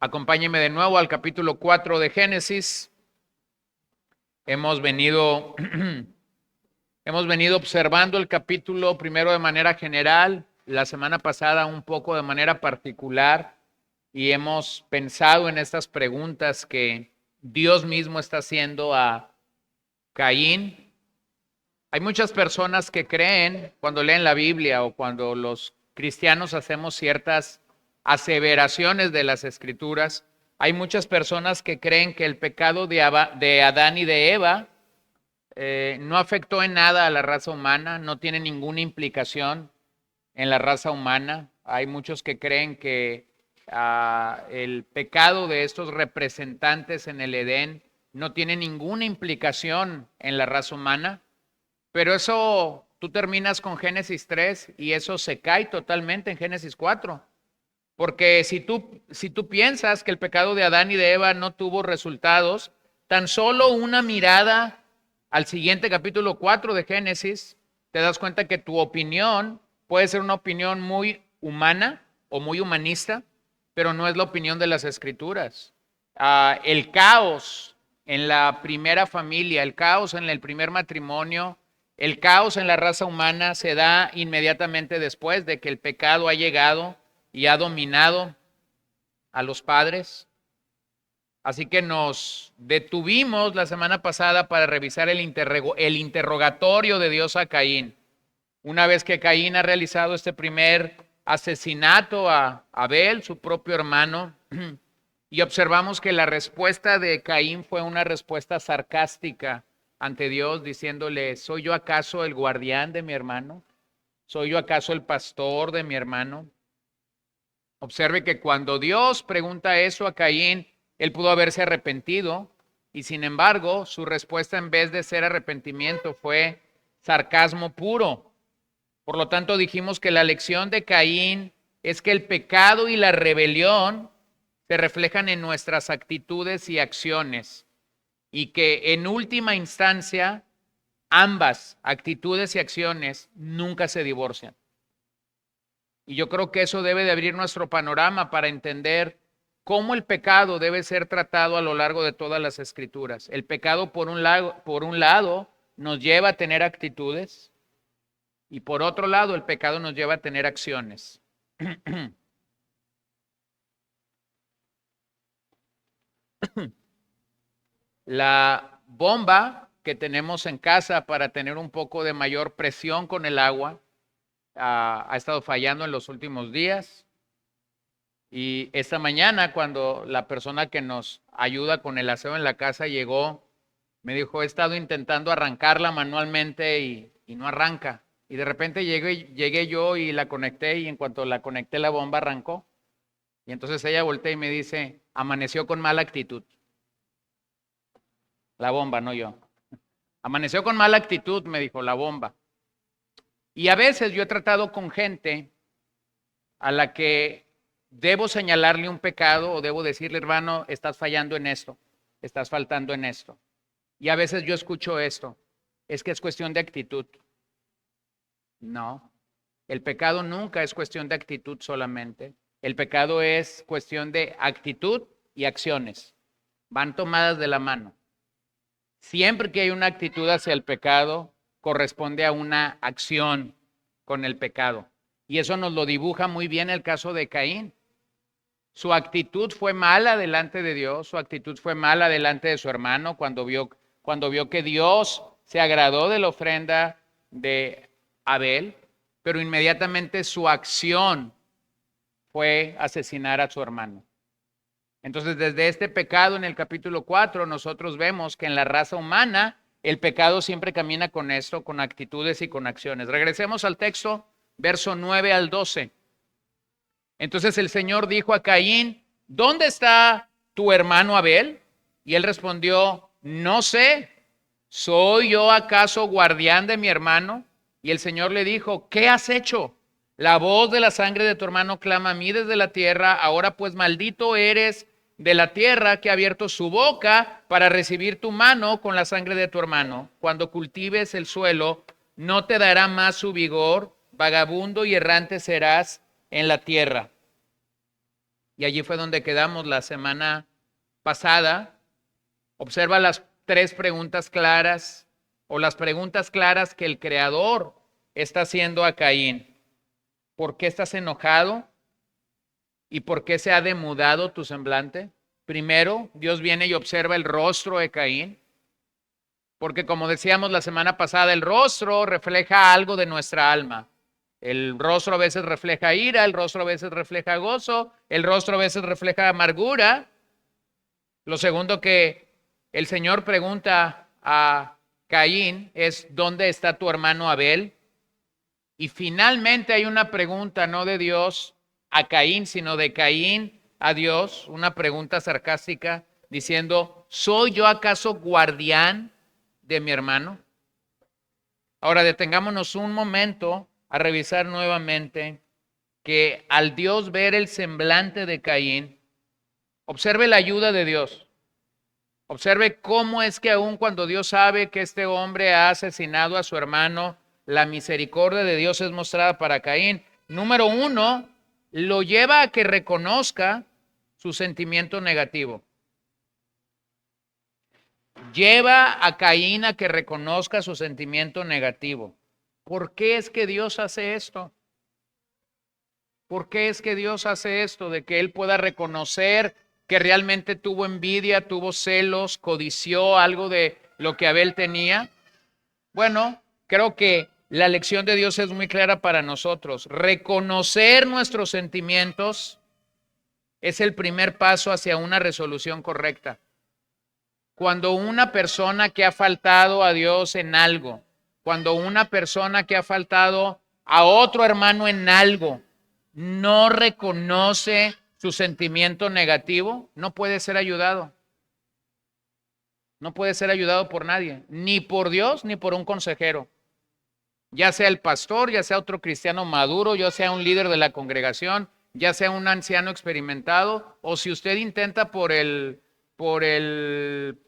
Acompáñenme de nuevo al capítulo 4 de Génesis. Hemos venido observando el capítulo primero de manera general, la semana pasada un poco de manera particular, y hemos pensado en estas preguntas que Dios mismo está haciendo a Caín. Hay muchas personas que creen cuando leen la Biblia o cuando los cristianos hacemos ciertas aseveraciones de las Escrituras. Hay muchas personas que creen que el pecado de Adán y de Eva no afectó en nada a la raza humana, no tiene ninguna implicación en la raza humana. Hay muchos que creen que el pecado de estos representantes en el Edén no tiene ninguna implicación en la raza humana. Pero eso, tú terminas con Génesis 3 y eso se cae totalmente en Génesis 4. Porque si tú piensas que el pecado de Adán y de Eva no tuvo resultados, tan solo una mirada al siguiente capítulo 4 de Génesis, te das cuenta que tu opinión puede ser una opinión muy humana o muy humanista, pero no es la opinión de las Escrituras. El caos en la primera familia, el caos en el primer matrimonio, el caos en la raza humana se da inmediatamente después de que el pecado ha llegado y ha dominado a los padres. Así que nos detuvimos la semana pasada para revisar el interrogatorio de Dios a Caín. Una vez que Caín ha realizado este primer asesinato a Abel, su propio hermano, y observamos que la respuesta de Caín fue una respuesta sarcástica ante Dios, diciéndole: ¿soy yo acaso el guardián de mi hermano? ¿Soy yo acaso el pastor de mi hermano? Observe que cuando Dios pregunta eso a Caín, él pudo haberse arrepentido, y sin embargo, su respuesta, en vez de ser arrepentimiento, fue sarcasmo puro. Por lo tanto, dijimos que la lección de Caín es que el pecado y la rebelión se reflejan en nuestras actitudes y acciones, y que en última instancia ambas actitudes y acciones nunca se divorcian. Y yo creo que eso debe de abrir nuestro panorama para entender cómo el pecado debe ser tratado a lo largo de todas las Escrituras. El pecado, por un lado, nos lleva a tener actitudes, y por otro lado, el pecado nos lleva a tener acciones. La bomba que tenemos en casa para tener un poco de mayor presión con el agua ha estado fallando en los últimos días. Y esta mañana, cuando la persona que nos ayuda con el aseo en la casa llegó, me dijo: he estado intentando arrancarla manualmente y no arranca. Y de repente llegué yo y la conecté, y en cuanto la conecté, la bomba arrancó. Y entonces ella voltea y me dice: amaneció con mala actitud. La bomba, no yo. Amaneció con mala actitud, me dijo la bomba. Y a veces yo he tratado con gente a la que debo señalarle un pecado o debo decirle: hermano, estás fallando en esto, estás faltando en esto. Y a veces yo escucho esto: es que es cuestión de actitud. No, el pecado nunca es cuestión de actitud solamente. El pecado es cuestión de actitud y acciones. Van tomadas de la mano. Siempre que hay una actitud hacia el pecado, corresponde a una acción con el pecado. Y eso nos lo dibuja muy bien el caso de Caín. Su actitud fue mala delante de Dios, su actitud fue mala delante de su hermano cuando vio que Dios se agradó de la ofrenda de Abel, pero inmediatamente su acción fue asesinar a su hermano. Entonces, desde este pecado en el capítulo 4, nosotros vemos que en la raza humana el pecado siempre camina con esto, con actitudes y con acciones. Regresemos al texto, verso 9 al 12. Entonces el Señor dijo a Caín: ¿dónde está tu hermano Abel? Y él respondió: no sé, ¿soy yo acaso guardián de mi hermano? Y el Señor le dijo: ¿qué has hecho? La voz de la sangre de tu hermano clama a mí desde la tierra. Ahora pues maldito eres de la tierra, que ha abierto su boca para recibir tu mano con la sangre de tu hermano. Cuando cultives el suelo, no te dará más su vigor, vagabundo y errante serás en la tierra. Y allí fue donde quedamos la semana pasada. Observa las tres preguntas claras o las preguntas claras que el Creador está haciendo a Caín. ¿Por qué estás enojado? ¿Y por qué se ha demudado tu semblante? Primero, Dios viene y observa el rostro de Caín, porque como decíamos la semana pasada, el rostro refleja algo de nuestra alma. El rostro a veces refleja ira, el rostro a veces refleja gozo, el rostro a veces refleja amargura. Lo segundo que el Señor pregunta a Caín es: ¿dónde está tu hermano Abel? Y finalmente hay una pregunta no de Dios a Caín, sino de Caín a Dios, una pregunta sarcástica diciendo: ¿soy yo acaso guardián de mi hermano? Ahora detengámonos un momento a revisar nuevamente que al Dios ver el semblante de Caín, observe la ayuda de Dios. Observe cómo es que aun cuando Dios sabe que este hombre ha asesinado a su hermano, la misericordia de Dios es mostrada para Caín. Número uno, lo lleva a que reconozca su sentimiento negativo. Lleva a Caín a que reconozca su sentimiento negativo. ¿Por qué es que Dios hace esto? ¿Por qué es que Dios hace esto? De que él pueda reconocer que realmente tuvo envidia, tuvo celos, codició algo de lo que Abel tenía. Bueno, creo que la lección de Dios es muy clara para nosotros. Reconocer nuestros sentimientos es el primer paso hacia una resolución correcta. Cuando una persona que ha faltado a Dios en algo, cuando una persona que ha faltado a otro hermano en algo, no reconoce su sentimiento negativo, no puede ser ayudado. No puede ser ayudado por nadie, ni por Dios, ni por un consejero. Ya sea el pastor, ya sea otro cristiano maduro, ya sea un líder de la congregación, ya sea un anciano experimentado, o si usted intenta por el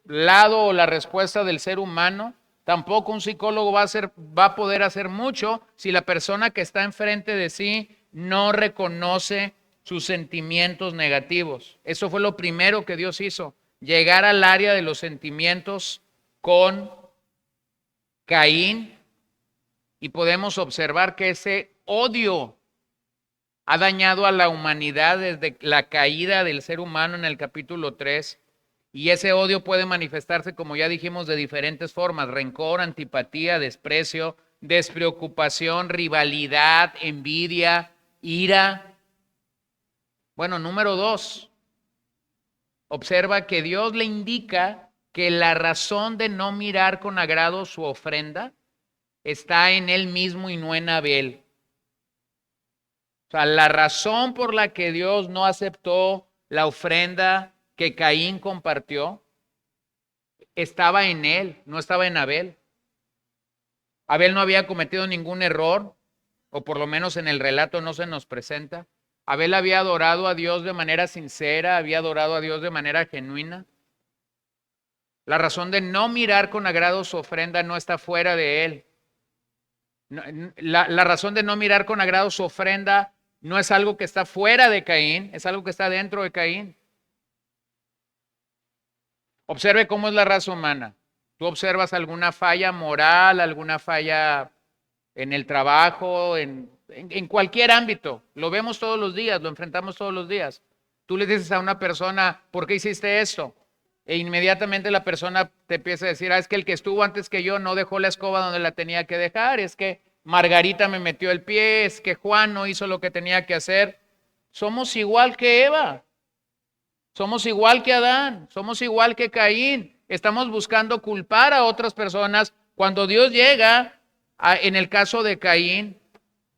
lado o la respuesta del ser humano, tampoco un psicólogo va a poder hacer mucho si la persona que está enfrente de sí no reconoce sus sentimientos negativos. Eso fue lo primero que Dios hizo, llegar al área de los sentimientos con Caín, y podemos observar que ese odio ha dañado a la humanidad desde la caída del ser humano en el capítulo 3, y ese odio puede manifestarse, como ya dijimos, de diferentes formas: rencor, antipatía, desprecio, despreocupación, rivalidad, envidia, ira. Bueno, número 2, observa que Dios le indica que la razón de no mirar con agrado su ofrenda está en él mismo y no en Abel. O sea, la razón por la que Dios no aceptó la ofrenda que Caín compartió estaba en él, no estaba en Abel. Abel no había cometido ningún error, o por lo menos en el relato no se nos presenta. Abel había adorado a Dios de manera sincera, había adorado a Dios de manera genuina. La razón de no mirar con agrado su ofrenda no está fuera de él. La razón de no mirar con agrado su ofrenda no es algo que está fuera de Caín, es algo que está dentro de Caín. Observe cómo es la raza humana. Tú observas alguna falla moral, alguna falla en el trabajo, en cualquier ámbito. Lo vemos todos los días, lo enfrentamos todos los días. Tú le dices a una persona: ¿por qué hiciste esto? E inmediatamente la persona te empieza a decir: es que el que estuvo antes que yo no dejó la escoba donde la tenía que dejar, es que Margarita me metió el pie, es que Juan no hizo lo que tenía que hacer. Somos igual que Eva, somos igual que Adán, somos igual que Caín. Estamos buscando culpar a otras personas cuando Dios llega, en el caso de Caín,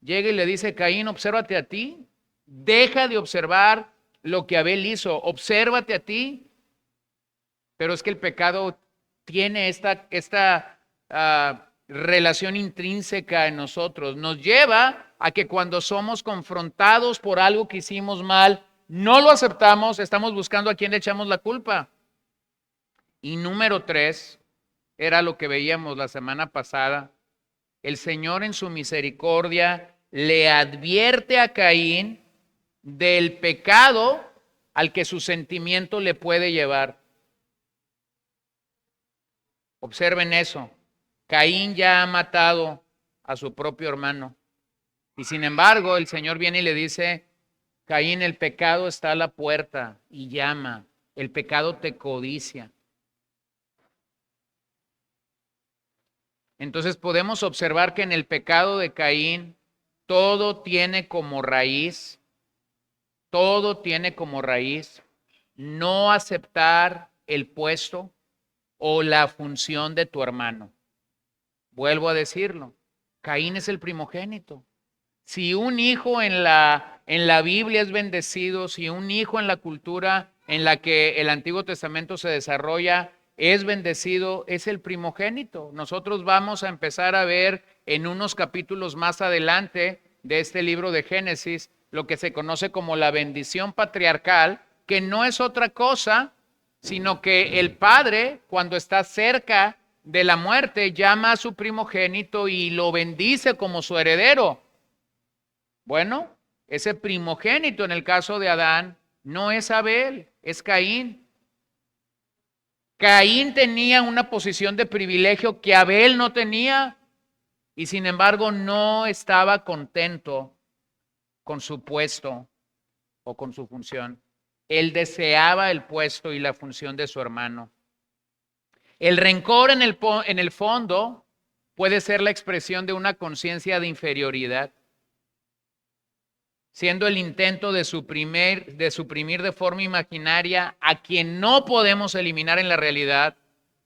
llega y le dice: Caín, obsérvate a ti, deja de observar lo que Abel hizo, obsérvate a ti. Pero es que el pecado tiene esta relación intrínseca en nosotros. Nos lleva a que cuando somos confrontados por algo que hicimos mal, no lo aceptamos, estamos buscando a quién le echamos la culpa. Y número 3, era lo que veíamos la semana pasada. El Señor en su misericordia le advierte a Caín del pecado al que su sentimiento le puede llevar. Observen eso. Caín ya ha matado a su propio hermano. Y sin embargo, el Señor viene y le dice, Caín, el pecado está a la puerta y llama. El pecado te codicia. Entonces podemos observar que en el pecado de Caín todo tiene como raíz no aceptar el puesto o la función de tu hermano. Vuelvo a decirlo, Caín es el primogénito. Si un hijo en la Biblia es bendecido, si un hijo en la cultura en la que el Antiguo Testamento se desarrolla es bendecido, es el primogénito. Nosotros vamos a empezar a ver en unos capítulos más adelante de este libro de Génesis lo que se conoce como la bendición patriarcal, que no es otra cosa, sino que el padre, cuando está cerca de la muerte, llama a su primogénito y lo bendice como su heredero. Bueno, ese primogénito en el caso de Adán no es Abel, es Caín. Caín tenía una posición de privilegio que Abel no tenía y sin embargo no estaba contento con su puesto o con su función. Él deseaba el puesto y la función de su hermano. El rencor en el fondo puede ser la expresión de una conciencia de inferioridad, siendo el intento de suprimir de forma imaginaria a quien no podemos eliminar en la realidad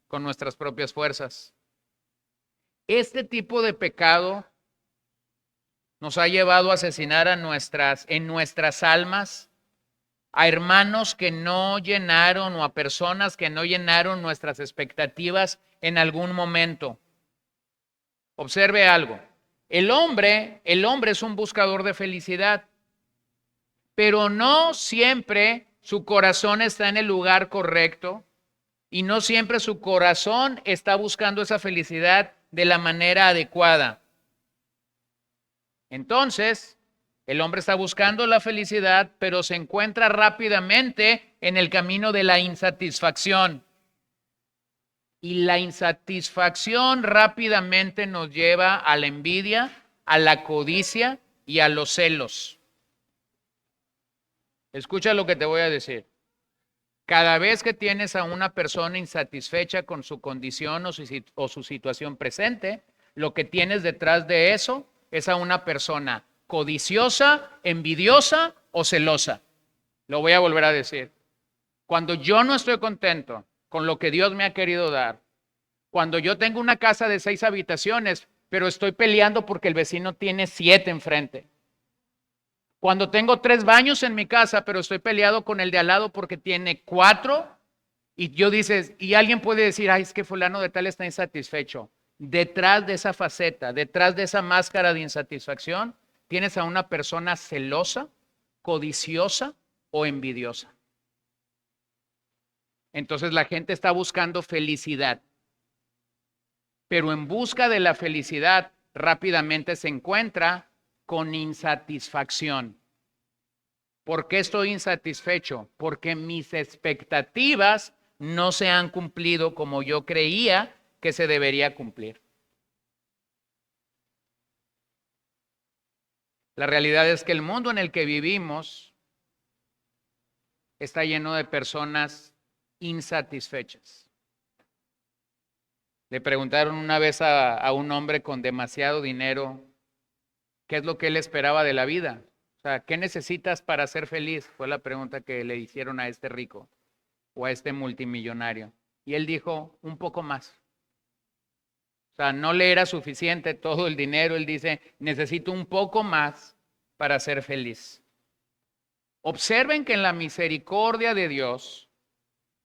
con nuestras propias fuerzas. Este tipo de pecado nos ha llevado a asesinar en nuestras almas a hermanos que no llenaron o a personas que no llenaron nuestras expectativas en algún momento. Observe algo. El hombre es un buscador de felicidad, pero no siempre su corazón está en el lugar correcto y no siempre su corazón está buscando esa felicidad de la manera adecuada. Entonces, el hombre está buscando la felicidad, pero se encuentra rápidamente en el camino de la insatisfacción. Y la insatisfacción rápidamente nos lleva a la envidia, a la codicia y a los celos. Escucha lo que te voy a decir. Cada vez que tienes a una persona insatisfecha con su condición o su situación presente, lo que tienes detrás de eso es a una persona codiciosa, envidiosa o celosa. Lo voy a volver a decir. Cuando yo no estoy contento con lo que Dios me ha querido dar, cuando yo tengo una casa de 6 habitaciones, pero estoy peleando porque el vecino tiene 7 enfrente. Cuando tengo 3 baños en mi casa, pero estoy peleado con el de al lado porque tiene 4, y alguien puede decir, ay, es que fulano de tal está insatisfecho. Detrás de esa faceta, detrás de esa máscara de insatisfacción, tienes a una persona celosa, codiciosa o envidiosa. Entonces la gente está buscando felicidad, pero en busca de la felicidad rápidamente se encuentra con insatisfacción. ¿Por qué estoy insatisfecho? Porque mis expectativas no se han cumplido como yo creía que se debería cumplir. La realidad es que el mundo en el que vivimos está lleno de personas insatisfechas. Le preguntaron una vez a un hombre con demasiado dinero qué es lo que él esperaba de la vida. O sea, ¿qué necesitas para ser feliz? Fue la pregunta que le hicieron a este rico o a este multimillonario. Y él dijo, un poco más. O sea, no le era suficiente todo el dinero. Él dice, necesito un poco más para ser feliz. Observen que en la misericordia de Dios,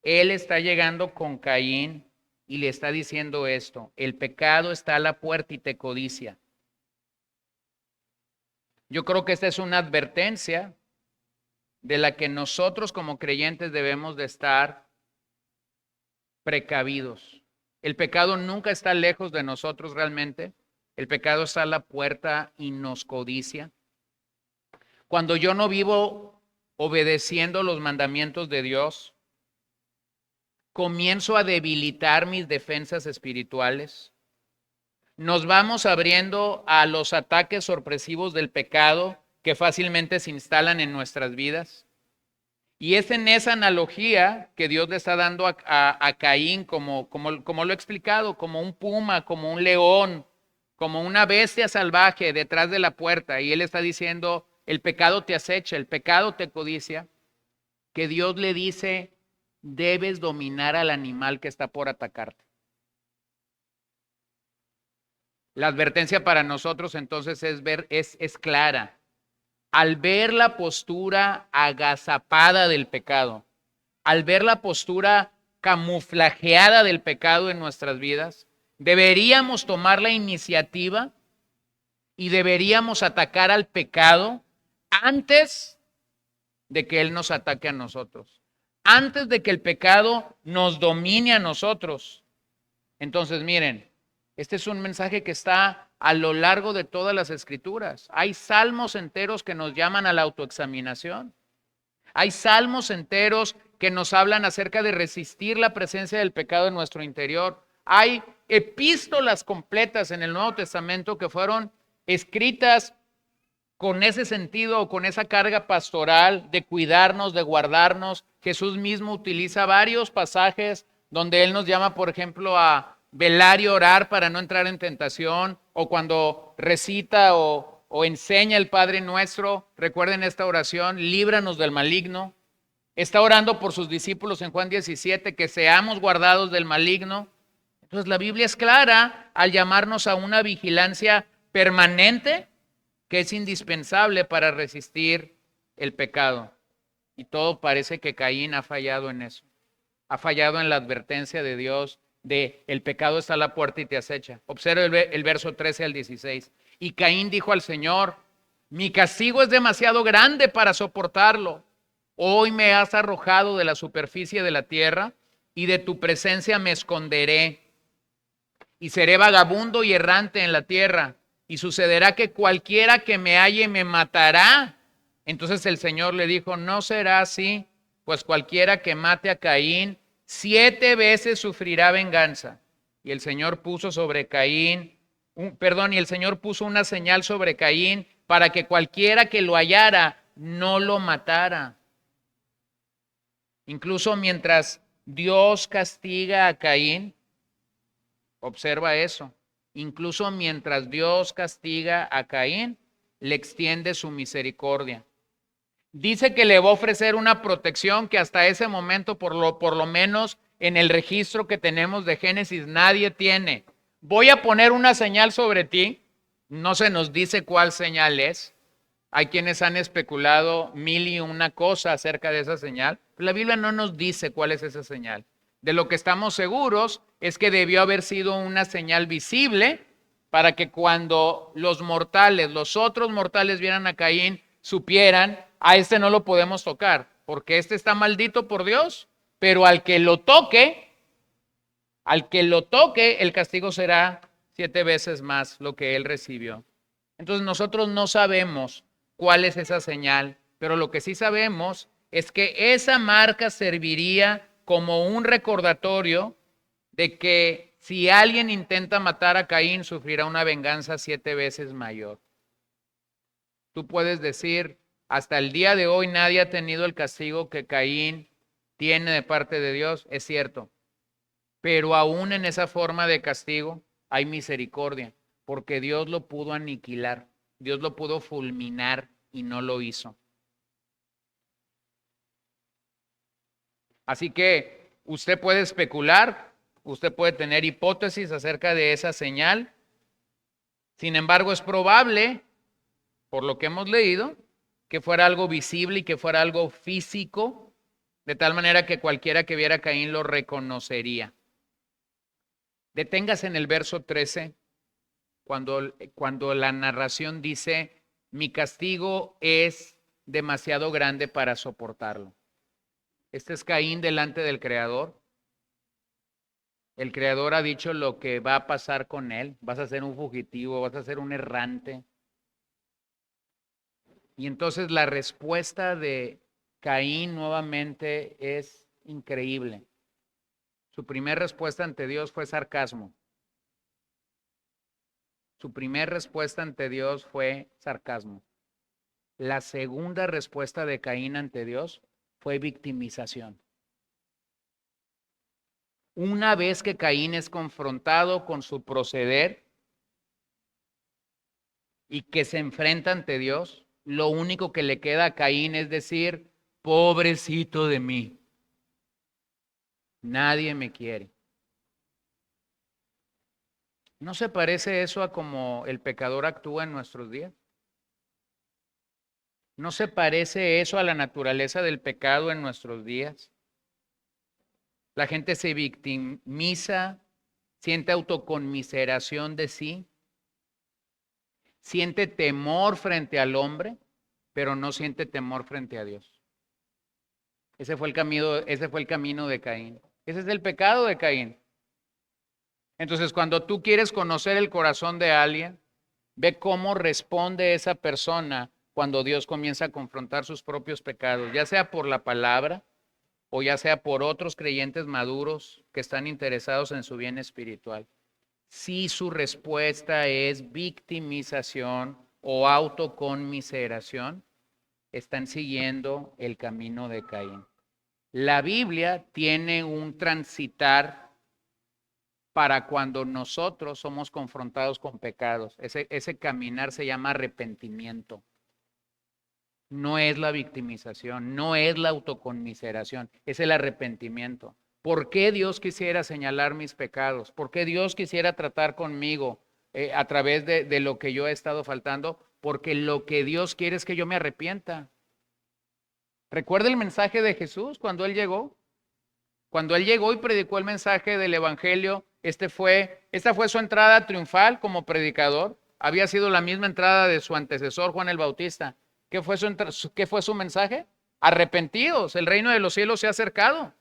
Él está llegando con Caín y le está diciendo esto, el pecado está a la puerta y te codicia. Yo creo que esta es una advertencia de la que nosotros como creyentes debemos de estar precavidos. El pecado nunca está lejos de nosotros realmente. El pecado está a la puerta y nos codicia. Cuando yo no vivo obedeciendo los mandamientos de Dios, comienzo a debilitar mis defensas espirituales. Nos vamos abriendo a los ataques sorpresivos del pecado que fácilmente se instalan en nuestras vidas. Y es en esa analogía que Dios le está dando a Caín, como lo he explicado, como un puma, como un león, como una bestia salvaje detrás de la puerta. Y él está diciendo, el pecado te acecha, el pecado te codicia, que Dios le dice, debes dominar al animal que está por atacarte. La advertencia para nosotros entonces es clara. Al ver la postura agazapada del pecado, al ver la postura camuflajeada del pecado en nuestras vidas, deberíamos tomar la iniciativa y deberíamos atacar al pecado antes de que él nos ataque a nosotros, antes de que el pecado nos domine a nosotros. Entonces, miren, este es un mensaje que está a lo largo de todas las escrituras. Hay salmos enteros que nos llaman a la autoexaminación. Hay salmos enteros que nos hablan acerca de resistir la presencia del pecado en nuestro interior. Hay epístolas completas en el Nuevo Testamento que fueron escritas con ese sentido o con esa carga pastoral de cuidarnos, de guardarnos. Jesús mismo utiliza varios pasajes donde Él nos llama, por ejemplo, a velar y orar para no entrar en tentación, o cuando recita o enseña el Padre Nuestro. Recuerden esta oración, líbranos del maligno. Está orando por sus discípulos en Juan 17, que seamos guardados del maligno. Entonces la Biblia es clara al llamarnos a una vigilancia permanente que es indispensable para resistir el pecado. Y todo parece que Caín ha fallado en eso. Ha fallado en la advertencia de Dios de el pecado está a la puerta y te acecha. Observa el verso 13 al 16. Y Caín dijo al Señor, mi castigo es demasiado grande para soportarlo. Hoy me has arrojado de la superficie de la tierra y de tu presencia me esconderé. Y seré vagabundo y errante en la tierra. Y sucederá que cualquiera que me halle me matará. Entonces el Señor le dijo, no será así, pues cualquiera que mate a Caín 7 veces sufrirá venganza. Y el Señor puso sobre Caín, y el Señor puso una señal sobre Caín para que cualquiera que lo hallara no lo matara. Incluso mientras Dios castiga a Caín, observa eso, incluso mientras Dios castiga a Caín, le extiende su misericordia. Dice que le va a ofrecer una protección que hasta ese momento, por lo menos en el registro que tenemos de Génesis, nadie tiene. Voy a poner una señal sobre ti. No se nos dice cuál señal es. Hay quienes han especulado 1001 cosa acerca de esa señal. La Biblia no nos dice cuál es esa señal. De lo que estamos seguros es que debió haber sido una señal visible para que cuando los otros mortales vieran a Caín, supieran, a este no lo podemos tocar, porque este está maldito por Dios, pero al que lo toque, el castigo será 7 veces más lo que él recibió. Entonces nosotros no sabemos cuál es esa señal, pero lo que sí sabemos es que esa marca serviría como un recordatorio de que si alguien intenta matar a Caín, sufrirá una venganza 7 veces mayor. Tú puedes decir, hasta el día de hoy nadie ha tenido el castigo que Caín tiene de parte de Dios, es cierto. Pero aún en esa forma de castigo hay misericordia, porque Dios lo pudo aniquilar, Dios lo pudo fulminar y no lo hizo. Así que usted puede especular, usted puede tener hipótesis acerca de esa señal. Sin embargo, es probable, por lo que hemos leído, que fuera algo visible y que fuera algo físico, de tal manera que cualquiera que viera a Caín lo reconocería. Deténgase en el verso 13, cuando la narración dice, mi castigo es demasiado grande para soportarlo. Este es Caín delante del Creador. El Creador ha dicho lo que va a pasar con él. Vas a ser un fugitivo, vas a ser un errante. Y entonces la respuesta de Caín nuevamente es increíble. Su primera respuesta ante Dios fue sarcasmo. Su primera respuesta ante Dios fue sarcasmo. La segunda respuesta de Caín ante Dios fue victimización. Una vez que Caín es confrontado con su proceder y que se enfrenta ante Dios, lo único que le queda a Caín es decir, pobrecito de mí, nadie me quiere. ¿No se parece eso a cómo el pecador actúa en nuestros días? ¿No se parece eso a la naturaleza del pecado en nuestros días? La gente se victimiza, siente autoconmiseración de sí, siente temor frente al hombre, pero no siente temor frente a Dios. Ese fue el camino de Caín. Ese es el pecado de Caín. Entonces, cuando tú quieres conocer el corazón de alguien, ve cómo responde esa persona cuando Dios comienza a confrontar sus propios pecados, ya sea por la palabra o ya sea por otros creyentes maduros que están interesados en su bien espiritual. Si su respuesta es victimización o autoconmiseración, están siguiendo el camino de Caín. La Biblia tiene un transitar para cuando nosotros somos confrontados con pecados. Ese caminar se llama arrepentimiento. No es la victimización, no es la autoconmiseración, es el arrepentimiento. ¿Por qué Dios quisiera señalar mis pecados? ¿Por qué Dios quisiera tratar conmigo a través de lo que yo he estado faltando? Porque lo que Dios quiere es que yo me arrepienta. ¿Recuerda el mensaje de Jesús cuando Él llegó? Cuando Él llegó y predicó el mensaje del Evangelio, esta fue su entrada triunfal como predicador. Había sido la misma entrada de su antecesor, Juan el Bautista. ¿Qué fue su mensaje? Arrepentidos, el reino de los cielos se ha acercado.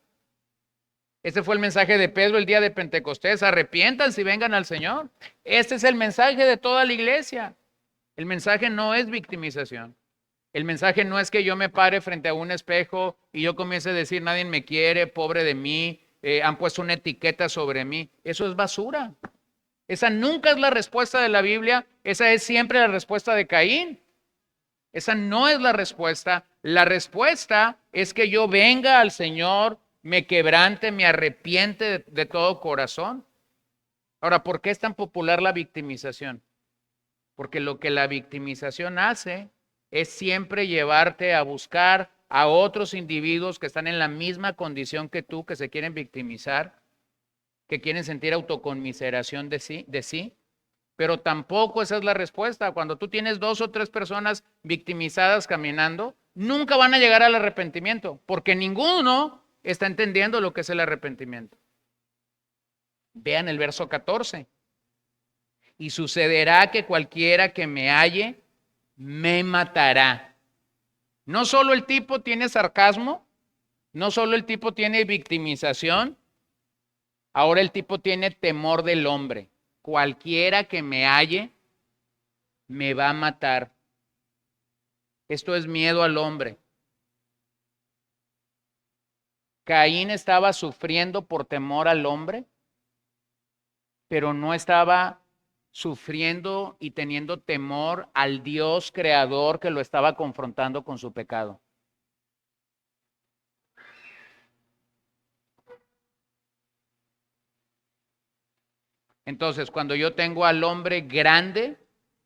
Este fue el mensaje de Pedro el día de Pentecostés. Arrepiéntanse y vengan al Señor. Este es el mensaje de toda la iglesia. El mensaje no es victimización. El mensaje no es que yo me pare frente a un espejo y yo comience a decir, nadie me quiere, pobre de mí, han puesto una etiqueta sobre mí. Eso es basura. Esa nunca es la respuesta de la Biblia. Esa es siempre la respuesta de Caín. Esa no es la respuesta. La respuesta es que yo venga al Señor, me quebrante, me arrepiente de todo corazón. Ahora, ¿por qué es tan popular la victimización? Porque lo que la victimización hace es siempre llevarte a buscar a otros individuos que están en la misma condición que tú, que se quieren victimizar, que quieren sentir autoconmiseración de sí. Pero tampoco esa es la respuesta. Cuando tú tienes 2 o 3 personas victimizadas caminando, nunca van a llegar al arrepentimiento, porque ninguno está entendiendo lo que es el arrepentimiento. Vean el verso 14. Y sucederá que cualquiera que me halle, me matará. No solo el tipo tiene sarcasmo, no solo el tipo tiene victimización, ahora el tipo tiene temor del hombre. Cualquiera que me halle, me va a matar. Esto es miedo al hombre. Caín estaba sufriendo por temor al hombre, pero no estaba sufriendo y teniendo temor al Dios creador que lo estaba confrontando con su pecado. Entonces, cuando yo tengo al hombre grande,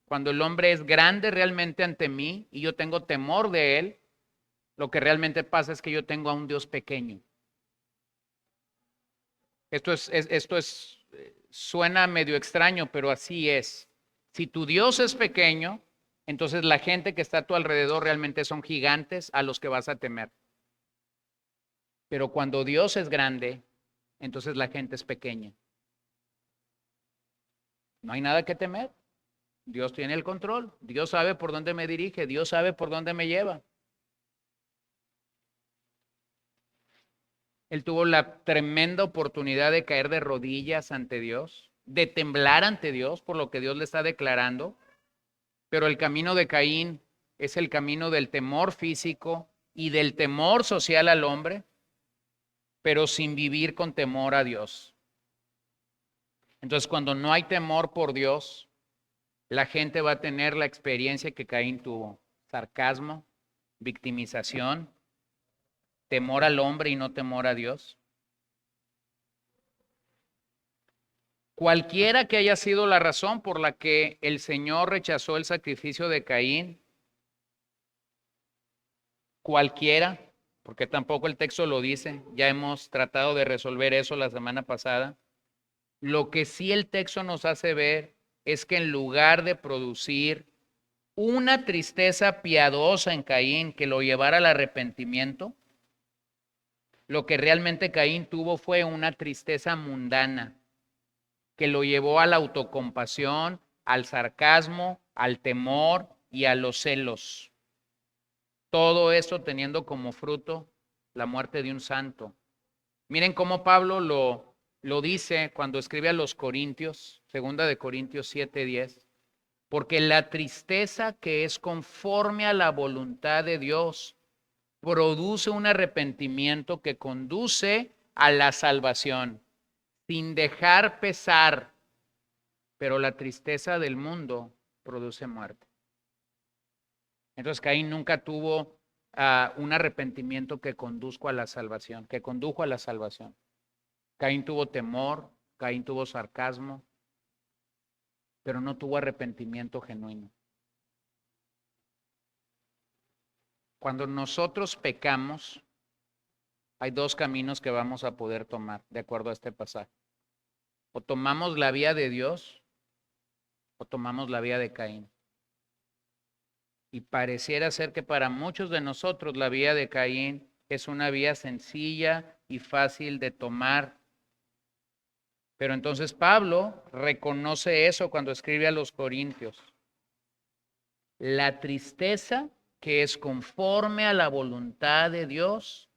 cuando el hombre es grande realmente ante mí y yo tengo temor de él, lo que realmente pasa es que yo tengo a un Dios pequeño. Suena medio extraño, pero así es. Si tu Dios es pequeño, entonces la gente que está a tu alrededor realmente son gigantes a los que vas a temer. Pero cuando Dios es grande, entonces la gente es pequeña. No hay nada que temer. Dios tiene el control. Dios sabe por dónde me dirige. Dios sabe por dónde me lleva. Él tuvo la tremenda oportunidad de caer de rodillas ante Dios, de temblar ante Dios por lo que Dios le está declarando. Pero el camino de Caín es el camino del temor físico y del temor social al hombre, pero sin vivir con temor a Dios. Entonces, cuando no hay temor por Dios, la gente va a tener la experiencia que Caín tuvo: sarcasmo, victimización, temor al hombre y no temor a Dios. Cualquiera que haya sido la razón por la que el Señor rechazó el sacrificio de Caín, cualquiera, porque tampoco el texto lo dice, ya hemos tratado de resolver eso la semana pasada. Lo que sí el texto nos hace ver es que en lugar de producir una tristeza piadosa en Caín que lo llevara al arrepentimiento, lo que realmente Caín tuvo fue una tristeza mundana que lo llevó a la autocompasión, al sarcasmo, al temor y a los celos. Todo eso teniendo como fruto la muerte de un santo. Miren cómo Pablo lo dice cuando escribe a los Corintios, 2 Corintios 7:10. Porque la tristeza que es conforme a la voluntad de Dios produce un arrepentimiento que conduce a la salvación, sin dejar pesar, pero la tristeza del mundo produce muerte. Entonces Caín nunca tuvo un arrepentimiento que conduzca a la salvación, que condujo a la salvación. Caín tuvo temor, Caín tuvo sarcasmo, pero no tuvo arrepentimiento genuino. Cuando nosotros pecamos, hay dos caminos que vamos a poder tomar, de acuerdo a este pasaje. O tomamos la vía de Dios, o tomamos la vía de Caín. Y pareciera ser que para muchos de nosotros la vía de Caín es una vía sencilla y fácil de tomar. Pero entonces Pablo reconoce eso cuando escribe a los Corintios. La tristeza que es conforme a la voluntad de Dios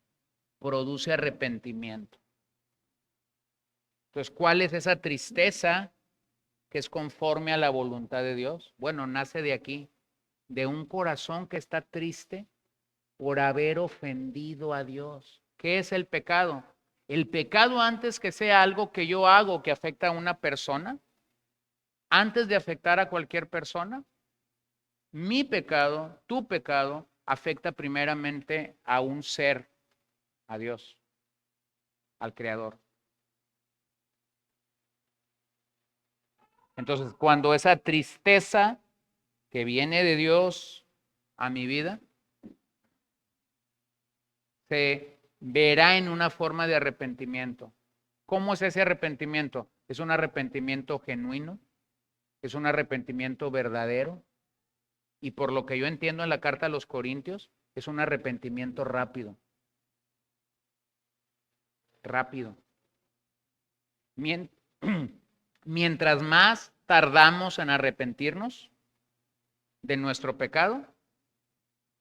produce arrepentimiento. Entonces, ¿cuál es esa tristeza que es conforme a la voluntad de Dios? Bueno, nace de aquí, de un corazón que está triste por haber ofendido a Dios. ¿Qué es el pecado? El pecado, antes que sea algo que yo hago que afecta a una persona, antes de afectar a cualquier persona, mi pecado, tu pecado, afecta primeramente a un ser, a Dios, al Creador. Entonces, cuando esa tristeza que viene de Dios a mi vida se verá en una forma de arrepentimiento. ¿Cómo es ese arrepentimiento? ¿Es un arrepentimiento genuino? ¿Es un arrepentimiento verdadero? Y por lo que yo entiendo en la carta a los Corintios, es un arrepentimiento rápido. Rápido. Mientras más tardamos en arrepentirnos de nuestro pecado,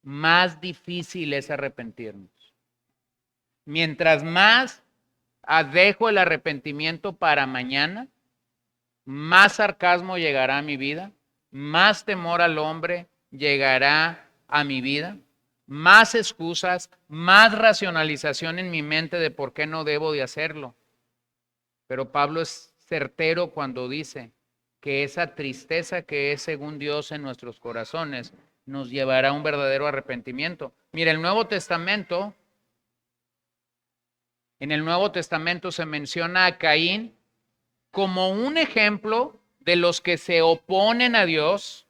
más difícil es arrepentirnos. Mientras más dejo el arrepentimiento para mañana, más sarcasmo llegará a mi vida, más temor al hombre llegará a mi vida, más excusas, más racionalización en mi mente de por qué no debo de hacerlo. Pero Pablo es certero cuando dice que esa tristeza que es según Dios en nuestros corazones nos llevará a un verdadero arrepentimiento. Mira, el Nuevo Testamento, en el Nuevo Testamento se menciona a Caín como un ejemplo de los que se oponen a Dios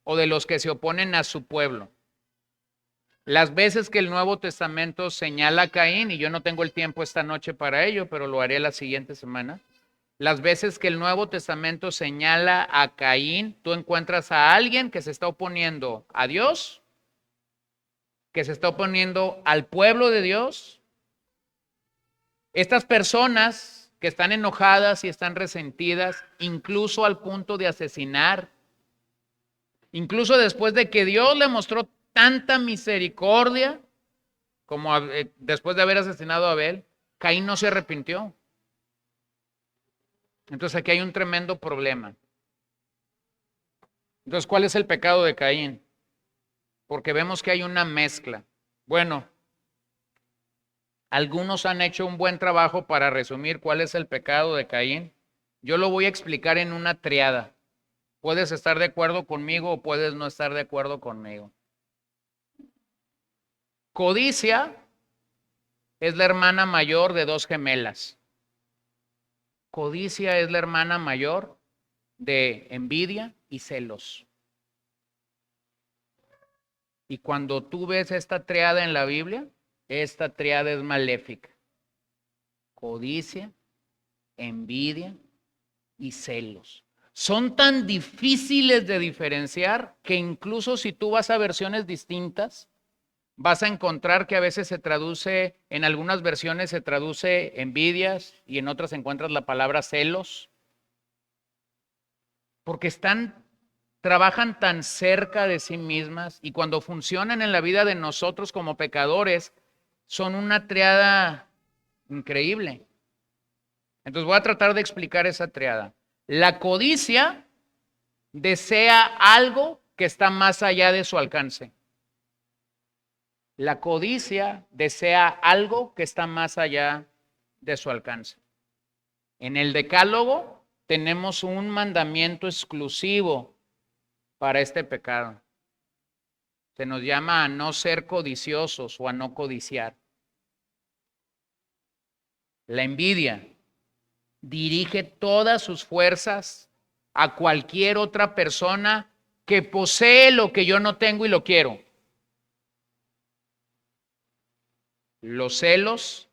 o de los que se oponen a su pueblo. Las veces que el Nuevo Testamento señala a Caín, y yo no tengo el tiempo esta noche para ello, pero lo haré la siguiente semana. Las veces que el Nuevo Testamento señala a Caín, tú encuentras a alguien que se está oponiendo a Dios, que se está oponiendo al pueblo de Dios. Estas personas que están enojadas y están resentidas, incluso al punto de asesinar, incluso después de que Dios le mostró tanta misericordia, como después de haber asesinado a Abel, Caín no se arrepintió. Entonces aquí hay un tremendo problema. Entonces, ¿cuál es el pecado de Caín? Porque vemos que hay una mezcla. Bueno, Algunos han hecho un buen trabajo para resumir cuál es el pecado de Caín. Yo lo voy a explicar en una triada. Puedes estar de acuerdo conmigo o puedes no estar de acuerdo conmigo. Codicia es la hermana mayor de dos gemelas. Codicia es la hermana mayor de envidia y celos. Y cuando tú ves esta triada en la Biblia, esta triada es maléfica. Codicia, envidia y celos. Son tan difíciles de diferenciar que incluso si tú vas a versiones distintas, vas a encontrar que a veces se traduce, en algunas versiones se traduce envidias y en otras encuentras la palabra celos. Porque trabajan tan cerca de sí mismas y cuando funcionan en la vida de nosotros como pecadores, son una triada increíble. Entonces voy a tratar de explicar esa triada. La codicia desea algo que está más allá de su alcance. La codicia desea algo que está más allá de su alcance. En el Decálogo tenemos un mandamiento exclusivo para este pecado. Se nos llama a no ser codiciosos o a no codiciar. La envidia dirige todas sus fuerzas a cualquier otra persona que posee lo que yo no tengo y lo quiero. Los celos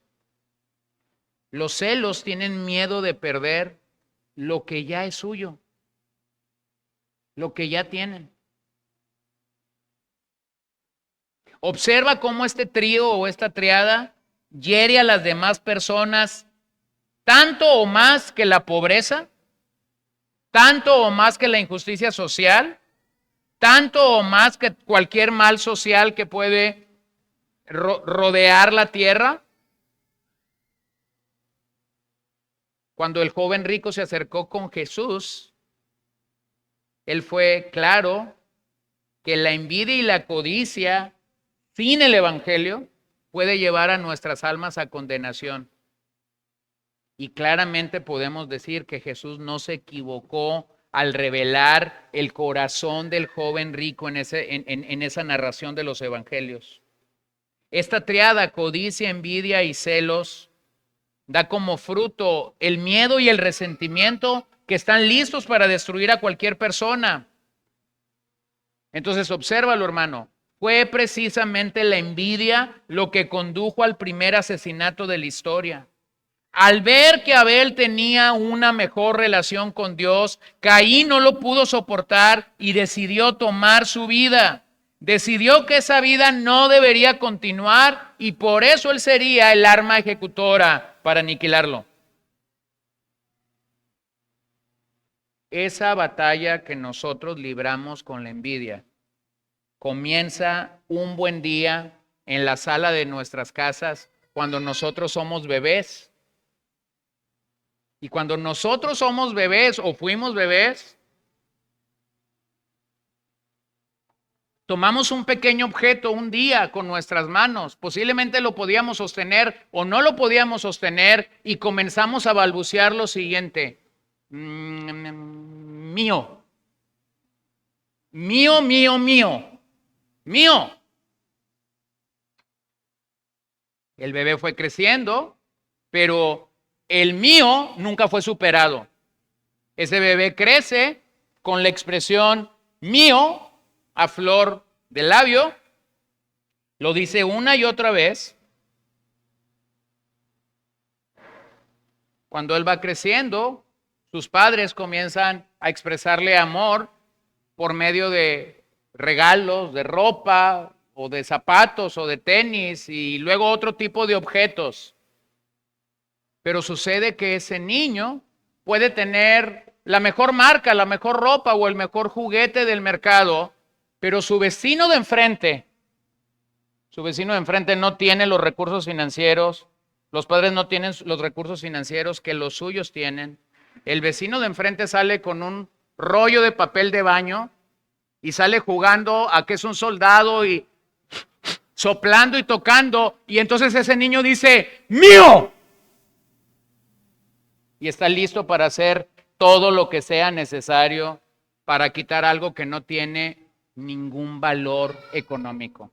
tienen miedo de perder lo que ya es suyo, lo que ya tienen. Observa cómo este trío o esta triada hiere a las demás personas tanto o más que la pobreza, tanto o más que la injusticia social, tanto o más que cualquier mal social que puede rodear la tierra. Cuando el joven rico se acercó con Jesús, él fue claro que la envidia y la codicia sin el evangelio puede llevar a nuestras almas a condenación. Y claramente podemos decir que Jesús no se equivocó al revelar el corazón del joven rico en esa narración de los evangelios. Esta triada, codicia, envidia y celos, da como fruto el miedo y el resentimiento que están listos para destruir a cualquier persona. Entonces, obsérvalo, hermano. Fue precisamente la envidia lo que condujo al primer asesinato de la historia. Al ver que Abel tenía una mejor relación con Dios, Caín no lo pudo soportar y decidió tomar su vida. Decidió que esa vida no debería continuar y por eso él sería el arma ejecutora para aniquilarlo. Esa batalla que nosotros libramos con la envidia comienza un buen día en la sala de nuestras casas cuando nosotros somos bebés. Y cuando nosotros somos bebés o fuimos bebés, tomamos un pequeño objeto un día con nuestras manos, posiblemente lo podíamos sostener o no lo podíamos sostener y comenzamos a balbucear lo siguiente: mío, mío, mío, mío, mío. El bebé fue creciendo, pero el mío nunca fue superado. Ese bebé crece con la expresión mío a flor de labio, lo dice una y otra vez. Cuando él va creciendo, sus padres comienzan a expresarle amor por medio de regalos, de ropa, o de zapatos, o de tenis, y luego otro tipo de objetos. Pero sucede que ese niño puede tener la mejor marca, la mejor ropa o el mejor juguete del mercado, pero su vecino de enfrente no tiene los recursos financieros, los padres no tienen los recursos financieros que los suyos tienen. El vecino de enfrente sale con un rollo de papel de baño y sale jugando a que es un soldado y soplando y tocando, y entonces ese niño dice, ¡mío! Y está listo para hacer todo lo que sea necesario para quitar algo que no tiene ningún valor económico.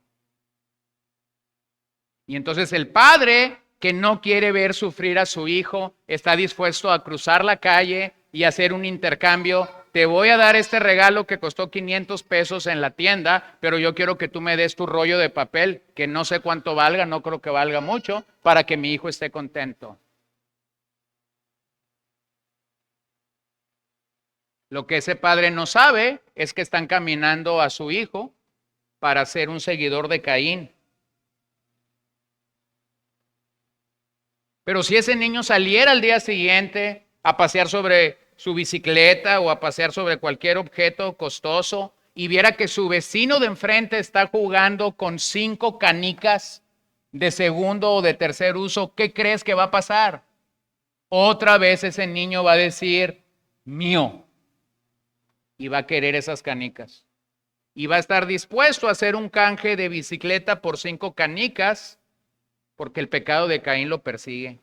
Y entonces el padre, que no quiere ver sufrir a su hijo, está dispuesto a cruzar la calle y hacer un intercambio. Te voy a dar este regalo que costó 500 pesos en la tienda, pero yo quiero que tú me des tu rollo de papel, que no sé cuánto valga, no creo que valga mucho, para que mi hijo esté contento. Lo que ese padre no sabe es que están caminando a su hijo para ser un seguidor de Caín. Pero si ese niño saliera al día siguiente a pasear sobre su bicicleta o a pasear sobre cualquier objeto costoso y viera que su vecino de enfrente está jugando con 5 canicas de segundo o de tercer uso, ¿qué crees que va a pasar? Otra vez ese niño va a decir, mío, y va a querer esas canicas. Y va a estar dispuesto a hacer un canje de bicicleta por 5 canicas, porque el pecado de Caín lo persigue.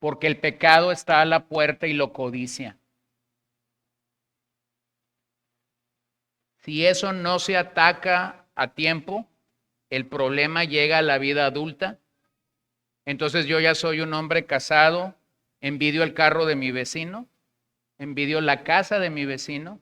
Porque el pecado está a la puerta y lo codicia. Si eso no se ataca a tiempo, el problema llega a la vida adulta. Entonces yo ya soy un hombre casado, envidio el carro de mi vecino, envidio la casa de mi vecino,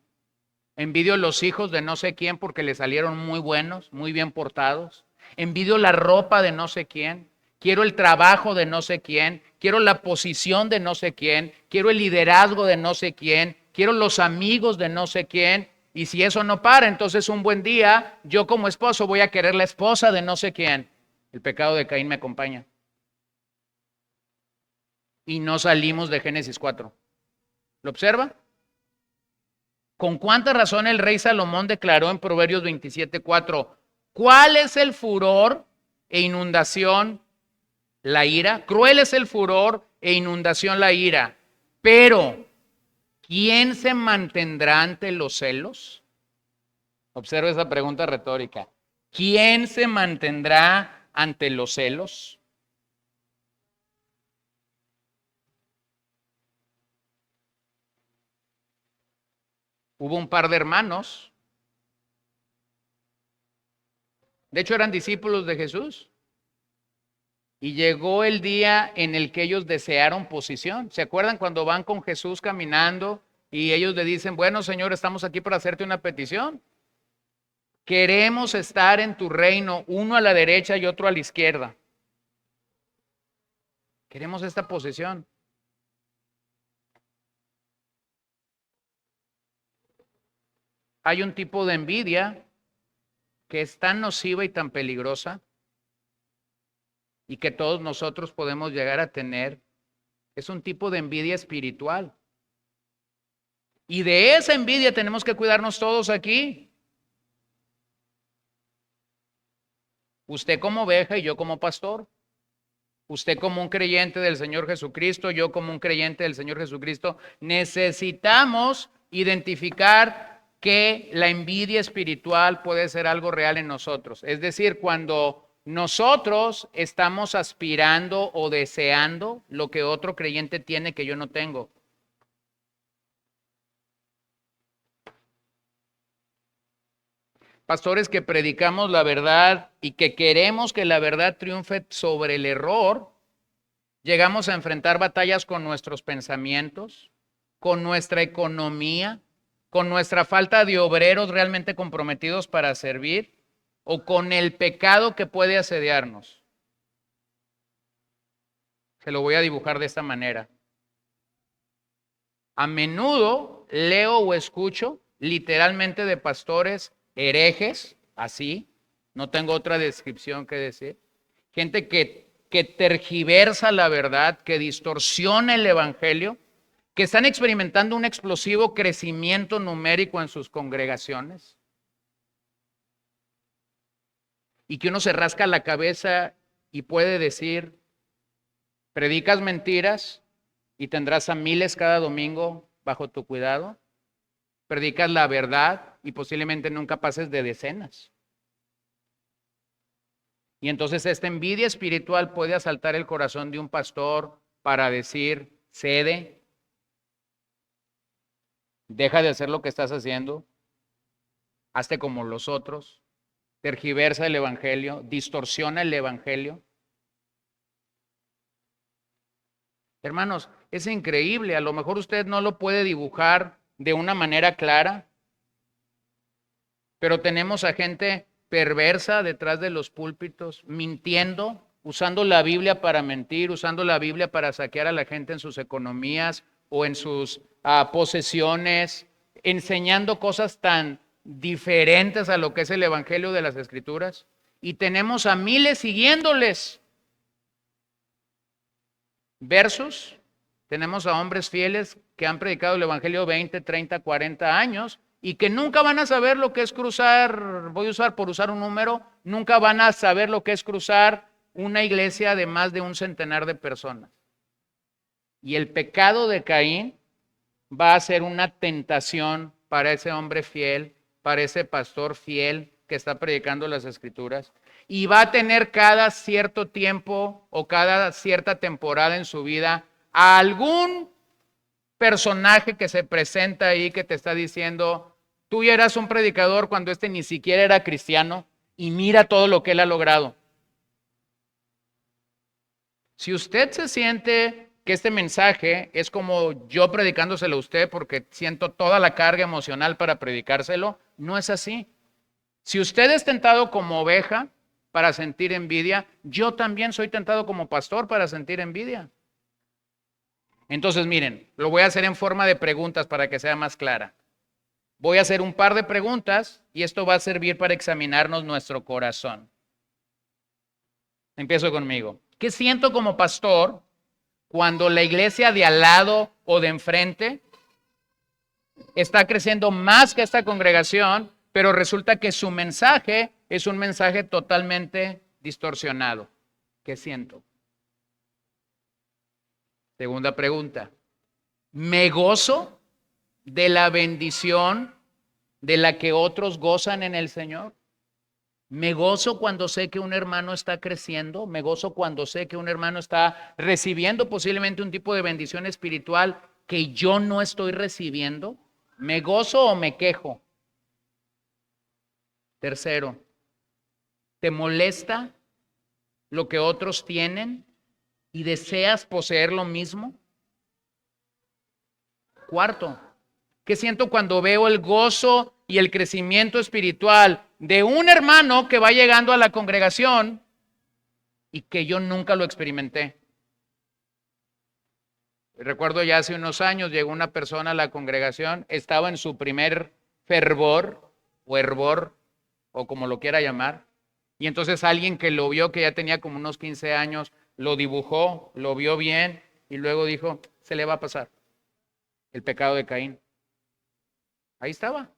envidio los hijos de no sé quién porque le salieron muy buenos, muy bien portados, envidio la ropa de no sé quién, quiero el trabajo de no sé quién, quiero la posición de no sé quién, quiero el liderazgo de no sé quién, quiero los amigos de no sé quién. Y si eso no para, entonces un buen día, yo como esposo voy a querer la esposa de no sé quién. El pecado de Caín me acompaña. Y no salimos de Génesis 4. ¿Lo observa? ¿Con cuánta razón el rey Salomón declaró en Proverbios 27:4? ¿Cuál es el furor e inundación? La ira. Cruel es el furor e inundación la ira. Pero, ¿quién se mantendrá ante los celos? Observa esa pregunta retórica. ¿Quién se mantendrá ante los celos? Hubo un par de hermanos. De hecho, eran discípulos de Jesús. Y llegó el día en el que ellos desearon posición. ¿Se acuerdan cuando van con Jesús caminando y ellos le dicen, bueno, Señor, estamos aquí para hacerte una petición? Queremos estar en tu reino, uno a la derecha y otro a la izquierda. Queremos esta posición. Hay un tipo de envidia que es tan nociva y tan peligrosa y que todos nosotros podemos llegar a tener. Es un tipo de envidia espiritual. Y de esa envidia tenemos que cuidarnos todos aquí. Usted como oveja y yo como pastor. Usted como un creyente del Señor Jesucristo, yo como un creyente del Señor Jesucristo. Necesitamos identificar que la envidia espiritual puede ser algo real en nosotros. Es decir, cuando nosotros estamos aspirando o deseando lo que otro creyente tiene que yo no tengo. Pastores que predicamos la verdad y que queremos que la verdad triunfe sobre el error, llegamos a enfrentar batallas con nuestros pensamientos, con nuestra economía, con nuestra falta de obreros realmente comprometidos para servir o con el pecado que puede asediarnos. Se lo voy a dibujar de esta manera. A menudo leo o escucho literalmente de pastores herejes, así, no tengo otra descripción que decir, gente que tergiversa la verdad, que distorsiona el evangelio, que están experimentando un explosivo crecimiento numérico en sus congregaciones y que uno se rasca la cabeza y puede decir, predicas mentiras y tendrás a miles cada domingo bajo tu cuidado. Predicas la verdad y posiblemente nunca pases de decenas. Y entonces esta envidia espiritual puede asaltar el corazón de un pastor para decir, cede, deja de hacer lo que estás haciendo, hazte como los otros, tergiversa el evangelio, distorsiona el evangelio. Hermanos, es increíble, a lo mejor usted no lo puede dibujar de una manera clara, pero tenemos a gente perversa detrás de los púlpitos, mintiendo, usando la Biblia para mentir, usando la Biblia para saquear a la gente en sus economías o en sus posesiones, enseñando cosas tan diferentes a lo que es el Evangelio de las Escrituras. Y tenemos a miles siguiéndoles. Versus, tenemos a hombres fieles que han predicado el Evangelio 20, 30, 40 años y que nunca van a saber lo que es cruzar, voy a usar por usar un número, nunca van a saber lo que es cruzar una iglesia de más de un centenar de personas. Y el pecado de Caín va a ser una tentación para ese hombre fiel, para ese pastor fiel que está predicando las Escrituras. Y va a tener cada cierto tiempo o cada cierta temporada en su vida a algún personaje que se presenta ahí que te está diciendo, tú ya eras un predicador cuando este ni siquiera era cristiano y mira todo lo que él ha logrado. Si usted se siente que este mensaje es como yo predicándoselo a usted porque siento toda la carga emocional para predicárselo, no es así. Si usted es tentado como oveja para sentir envidia, yo también soy tentado como pastor para sentir envidia. Entonces, miren, lo voy a hacer en forma de preguntas para que sea más clara. Voy a hacer un par de preguntas y esto va a servir para examinarnos nuestro corazón. Empiezo conmigo. ¿Qué siento como pastor cuando la iglesia de al lado o de enfrente está creciendo más que esta congregación, pero resulta que su mensaje es un mensaje totalmente distorsionado? ¿Qué siento? Segunda pregunta. ¿Me gozo de la bendición de la que otros gozan en el Señor? Me gozo cuando sé que un hermano está creciendo, me gozo cuando sé que un hermano está recibiendo posiblemente un tipo de bendición espiritual que yo no estoy recibiendo. ¿Me gozo o me quejo? Tercero, ¿te molesta lo que otros tienen y deseas poseer lo mismo? Cuarto, ¿qué siento cuando veo el gozo y el crecimiento espiritual de un hermano que va llegando a la congregación y que yo nunca lo experimenté? Recuerdo ya hace unos años llegó una persona a la congregación, estaba en su primer fervor o hervor o como lo quiera llamar, y entonces alguien que lo vio que ya tenía como unos 15 años, lo dibujó, lo vio bien y luego dijo, se le va a pasar el pecado de Caín. Ahí estaba.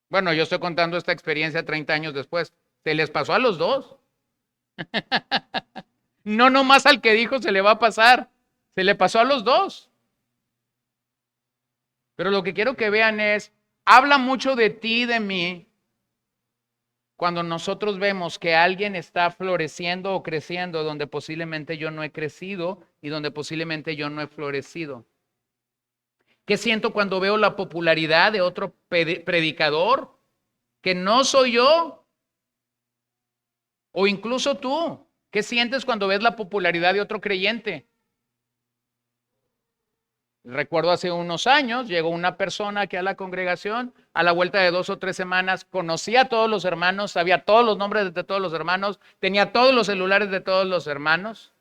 Bueno, yo estoy contando esta experiencia 30 años después. Se les pasó a los dos. No nomás al que dijo se le va a pasar. Se le pasó a los dos. Pero lo que quiero que vean es, habla mucho de ti y de mí cuando nosotros vemos que alguien está floreciendo o creciendo donde posiblemente yo no he crecido y donde posiblemente yo no he florecido. ¿Qué siento cuando veo la popularidad de otro predicador que no soy yo? O incluso tú, ¿qué sientes cuando ves la popularidad de otro creyente? Recuerdo hace unos años, llegó una persona aquí a la congregación, a la vuelta de 2 o 3 semanas, conocía a todos los hermanos, sabía todos los nombres de todos los hermanos, tenía todos los celulares de todos los hermanos.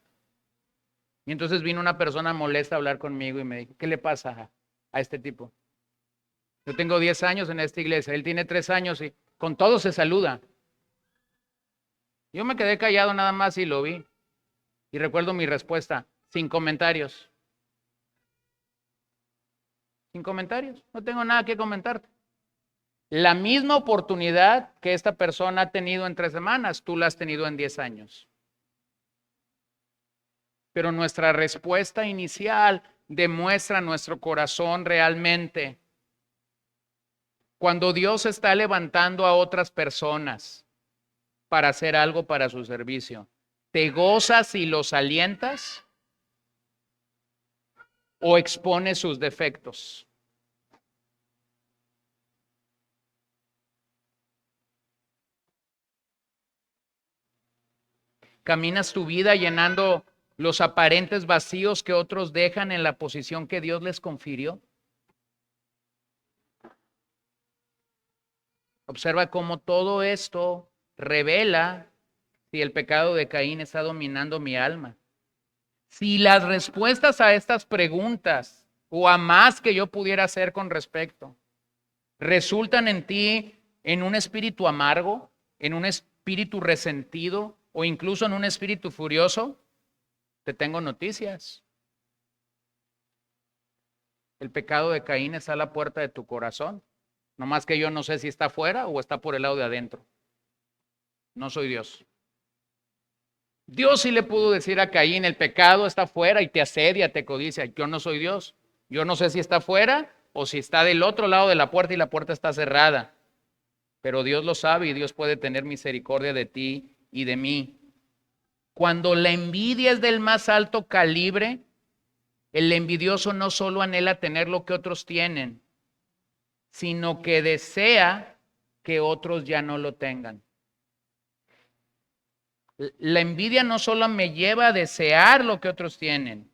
Y entonces vino una persona molesta a hablar conmigo y me dijo, ¿qué le pasa a este tipo? Yo tengo 10 años en esta iglesia, él tiene 3 años y con todos se saluda. Yo me quedé callado nada más y lo vi. Y recuerdo mi respuesta, sin comentarios. Sin comentarios, no tengo nada que comentarte. La misma oportunidad que esta persona ha tenido en 3 semanas, tú la has tenido en 10 años. Pero nuestra respuesta inicial demuestra nuestro corazón realmente. Cuando Dios está levantando a otras personas para hacer algo para su servicio, ¿te gozas y los alientas o expones sus defectos? ¿Caminas tu vida llenando los aparentes vacíos que otros dejan en la posición que Dios les confirió? Observa cómo todo esto revela si el pecado de Caín está dominando mi alma. Si las respuestas a estas preguntas o a más que yo pudiera hacer con respecto resultan en ti en un espíritu amargo, en un espíritu resentido o incluso en un espíritu furioso, te tengo noticias. El pecado de Caín está a la puerta de tu corazón. No más que yo no sé si está afuera o está por el lado de adentro. No soy Dios. Dios sí le pudo decir a Caín, el pecado está afuera y te asedia, te codicia. Yo no soy Dios. Yo no sé si está afuera o si está del otro lado de la puerta y la puerta está cerrada. Pero Dios lo sabe y Dios puede tener misericordia de ti y de mí. Cuando la envidia es del más alto calibre, el envidioso no solo anhela tener lo que otros tienen, sino que desea que otros ya no lo tengan. La envidia no solo me lleva a desear lo que otros tienen,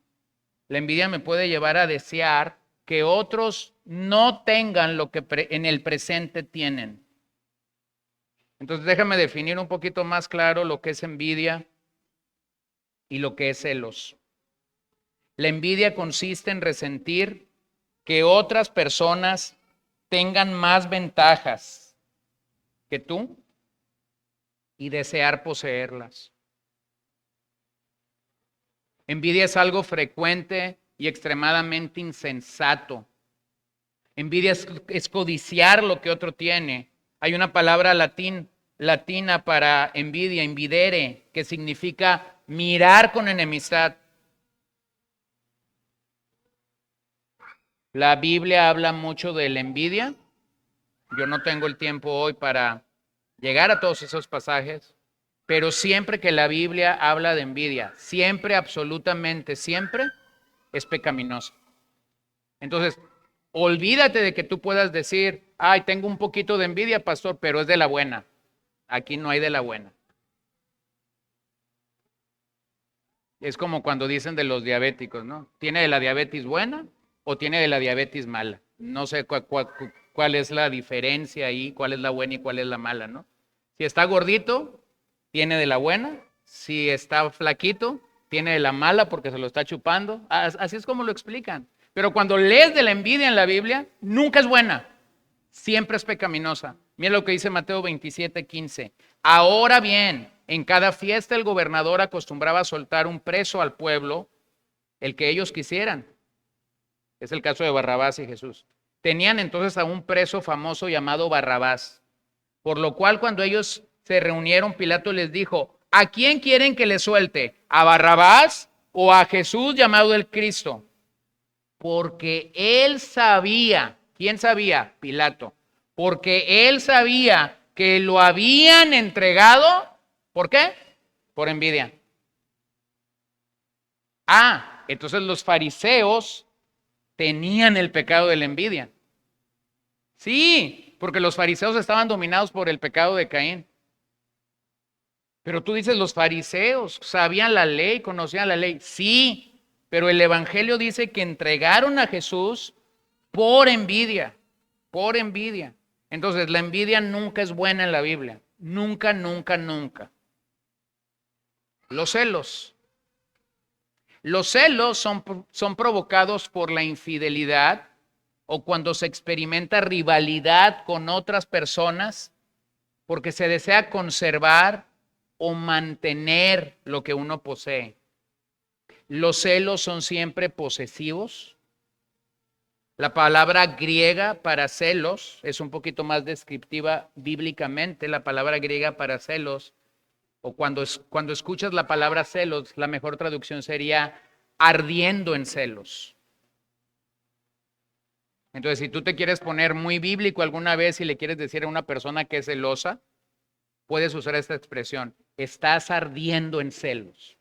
la envidia me puede llevar a desear que otros no tengan lo que en el presente tienen. Entonces déjame definir un poquito más claro lo que es envidia y lo que es celos. La envidia consiste en resentir que otras personas tengan más ventajas que tú y desear poseerlas. Envidia es algo frecuente y extremadamente insensato. Envidia es codiciar lo que otro tiene. Hay una palabra latina para envidia, invidere, que significa mirar con enemistad. La Biblia habla mucho de la envidia. Yo no tengo el tiempo hoy para llegar a todos esos pasajes, pero siempre que la Biblia habla de envidia, siempre, absolutamente siempre, es pecaminoso. Entonces, olvídate de que tú puedas decir, ay, tengo un poquito de envidia, pastor, pero es de la buena. Aquí no hay de la buena. Es como cuando dicen de los diabéticos, ¿no? ¿Tiene de la diabetes buena o tiene de la diabetes mala? No sé cuál es la diferencia ahí, cuál es la buena y cuál es la mala, ¿no? Si está gordito, tiene de la buena. Si está flaquito, tiene de la mala porque se lo está chupando. Así es como lo explican. Pero cuando lees de la envidia en la Biblia, nunca es buena. Siempre es pecaminosa. Mira lo que dice Mateo 27:15. Ahora bien, en cada fiesta el gobernador acostumbraba a soltar un preso al pueblo, el que ellos quisieran. Es el caso de Barrabás y Jesús. Tenían entonces a un preso famoso llamado Barrabás, por lo cual cuando ellos se reunieron, Pilato les dijo, ¿a quién quieren que le suelte? ¿A Barrabás o a Jesús llamado el Cristo? Porque él sabía, ¿quién sabía? Pilato. Porque él sabía que lo habían entregado, ¿por qué? Por envidia. Entonces los fariseos tenían el pecado de la envidia. Sí, porque los fariseos estaban dominados por el pecado de Caín. Pero tú dices, los fariseos sabían la ley, conocían la ley. Sí, pero el Evangelio dice que entregaron a Jesús por envidia, por envidia. Entonces, la envidia nunca es buena en la Biblia. Nunca, nunca, nunca. Los celos. Los celos son provocados por la infidelidad o cuando se experimenta rivalidad con otras personas porque se desea conservar o mantener lo que uno posee. Los celos son siempre posesivos. La palabra griega para celos es un poquito más descriptiva bíblicamente. La palabra griega para celos, o cuando escuchas la palabra celos, la mejor traducción sería ardiendo en celos. Entonces, si tú te quieres poner muy bíblico alguna vez y le quieres decir a una persona que es celosa, puedes usar esta expresión: estás ardiendo en celos.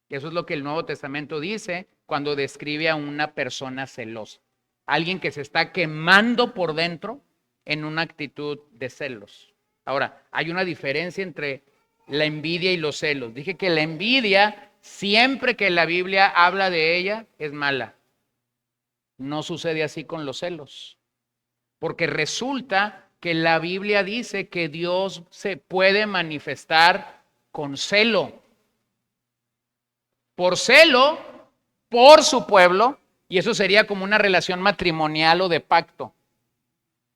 Eso es lo que el Nuevo Testamento dice cuando describe a una persona celosa. Alguien que se está quemando por dentro en una actitud de celos. Ahora, hay una diferencia entre la envidia y los celos. Dije que la envidia, siempre que la Biblia habla de ella, es mala. No sucede así con los celos. Porque resulta que la Biblia dice que Dios se puede manifestar con celo. Por celo, por su pueblo, y eso sería como una relación matrimonial o de pacto.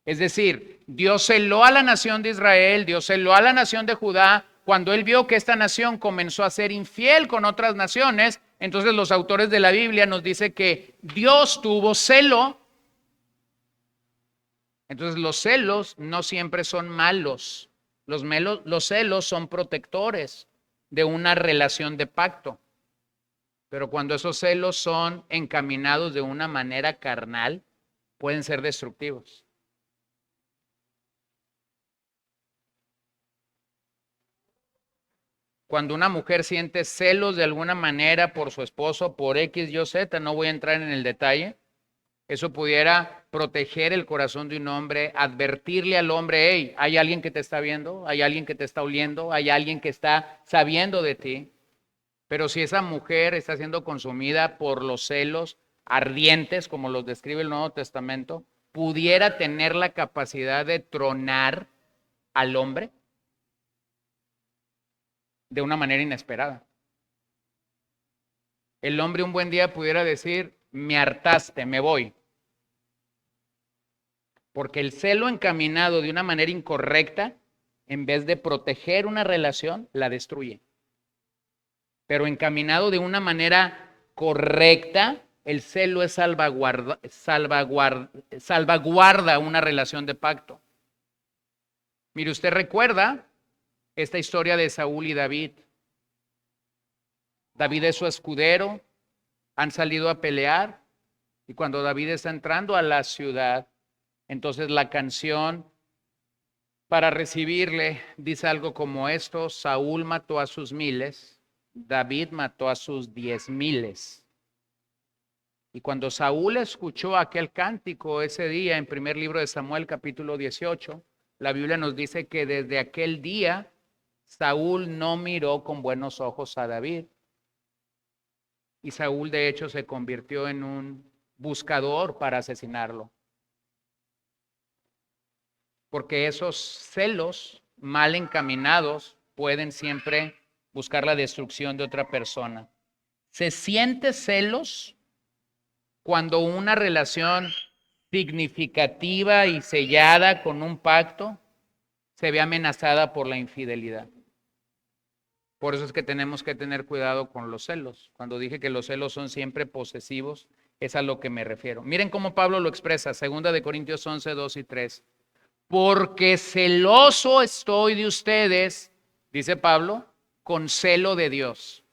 Es decir, Dios celó a la nación de Israel, Dios celó a la nación de Judá, cuando él vio que esta nación comenzó a ser infiel con otras naciones. Entonces los autores de la Biblia nos dicen que Dios tuvo celo. Entonces los celos no siempre son malos. Los celos son protectores de una relación de pacto. Pero cuando esos celos son encaminados de una manera carnal, pueden ser destructivos. Cuando una mujer siente celos de alguna manera por su esposo, por X, Y, Z, no voy a entrar en el detalle, eso pudiera proteger el corazón de un hombre, advertirle al hombre: hey, hay alguien que te está viendo, hay alguien que te está oliendo, hay alguien que está sabiendo de ti. Pero si esa mujer está siendo consumida por los celos ardientes, como los describe el Nuevo Testamento, pudiera tener la capacidad de tronar al hombre de una manera inesperada. El hombre un buen día pudiera decir: me hartaste, me voy. Porque el celo encaminado de una manera incorrecta, en vez de proteger una relación, la destruye. Pero encaminado de una manera correcta, el celo es salvaguarda una relación de pacto. Mire, usted recuerda esta historia de Saúl y David. David es su escudero, han salido a pelear, y cuando David está entrando a la ciudad, entonces la canción para recibirle dice algo como esto: Saúl mató a sus 1000, David mató a sus 10,000. Y cuando Saúl escuchó aquel cántico ese día, en primer libro de Samuel, capítulo 18, la Biblia nos dice que desde aquel día Saúl no miró con buenos ojos a David. Y Saúl, de hecho, se convirtió en un buscador para asesinarlo. Porque esos celos mal encaminados pueden siempre buscar la destrucción de otra persona. ¿Se siente celos cuando una relación significativa y sellada con un pacto se ve amenazada por la infidelidad? Por eso es que tenemos que tener cuidado con los celos. Cuando dije que los celos son siempre posesivos, es a lo que me refiero. Miren cómo Pablo lo expresa, 2 Corintios 11, 2 y 3. Porque celoso estoy de ustedes, dice Pablo, con celo de Dios.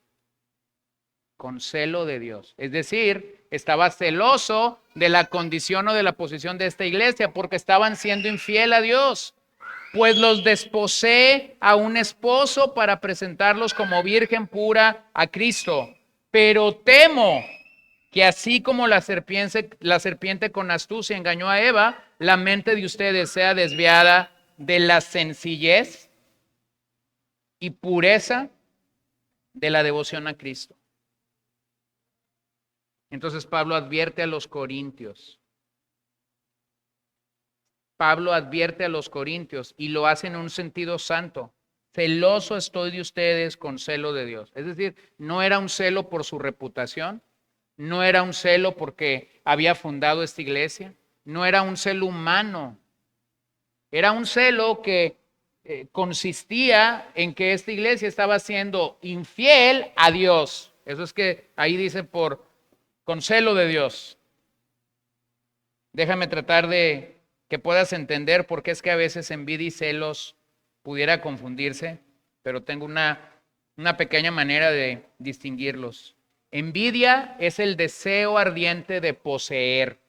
Con celo de Dios. Es decir, estaba celoso de la condición o de la posición de esta iglesia porque estaban siendo infiel a Dios. Pues los desposé a un esposo para presentarlos como virgen pura a Cristo. Pero temo que así como la serpiente con astucia engañó a Eva, la mente de ustedes sea desviada de la sencillez y pureza de la devoción a Cristo. Entonces Pablo advierte a los corintios. Pablo advierte a los corintios y lo hace en un sentido santo. Celoso estoy de ustedes con celo de Dios. Es decir, no era un celo por su reputación, no era un celo porque había fundado esta iglesia, no era un celo humano. Era un celo que consistía en que esta iglesia estaba siendo infiel a Dios. Eso es que ahí dice con celo de Dios. Déjame tratar de que puedas entender por qué es que a veces envidia y celos pudiera confundirse, pero tengo una pequeña manera de distinguirlos. Envidia es el deseo ardiente de poseer.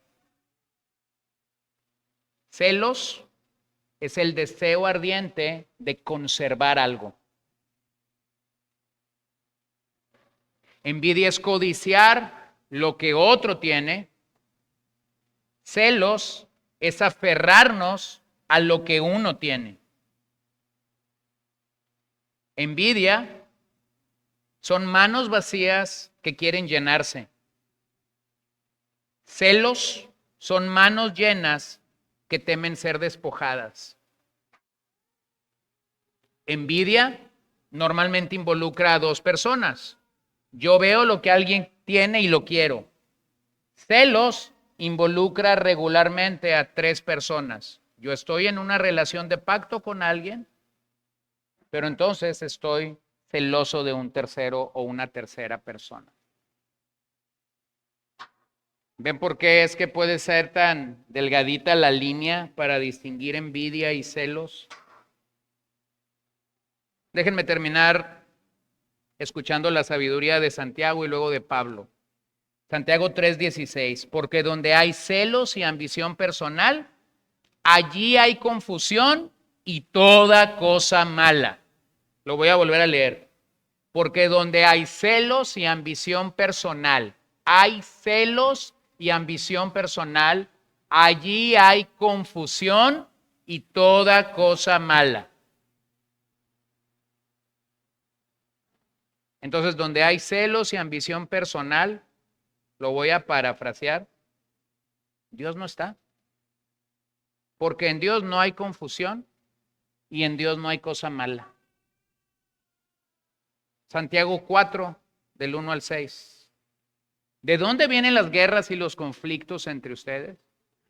Celos es el deseo ardiente de conservar algo. Envidia es codiciar lo que otro tiene. Celos es aferrarnos a lo que uno tiene. Envidia son manos vacías que quieren llenarse. Celos son manos llenas que temen ser despojadas. Envidia normalmente involucra a dos personas. Yo veo lo que alguien tiene y lo quiero. Celos involucra regularmente a tres personas. Yo estoy en una relación de pacto con alguien, pero entonces estoy celoso de un tercero o una tercera persona. ¿Ven por qué es que puede ser tan delgadita la línea para distinguir envidia y celos? Déjenme terminar escuchando la sabiduría de Santiago y luego de Pablo. Santiago 3:16, porque donde hay celos y ambición personal, allí hay confusión y toda cosa mala. Lo voy a volver a leer. Porque donde hay celos y ambición personal, hay celos y ambición personal, allí hay confusión y toda cosa mala. Entonces, donde hay celos y ambición personal, lo voy a parafrasear, Dios no está. Porque en Dios no hay confusión y en Dios no hay cosa mala. Santiago 4, del 1 al 6. ¿De dónde vienen las guerras y los conflictos entre ustedes?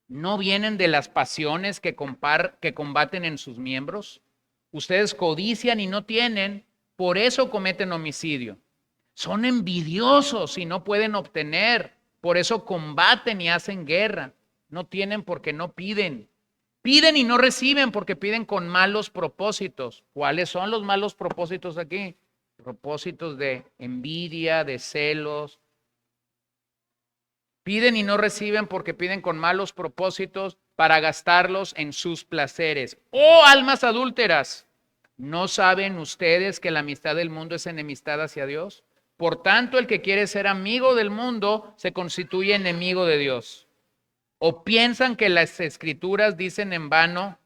¿No vienen de las pasiones que combaten en sus miembros? Ustedes codician y no tienen, por eso cometen homicidio. Son envidiosos y no pueden obtener, por eso combaten y hacen guerra. No tienen porque no piden. Piden y no reciben porque piden con malos propósitos. ¿Cuáles son los malos propósitos aquí? Propósitos de envidia, de celos. Piden y no reciben porque piden con malos propósitos para gastarlos en sus placeres. ¡Oh, almas adúlteras! ¿No saben ustedes que la amistad del mundo es enemistad hacia Dios? Por tanto, el que quiere ser amigo del mundo se constituye enemigo de Dios. ¿O piensan que las escrituras dicen en vano,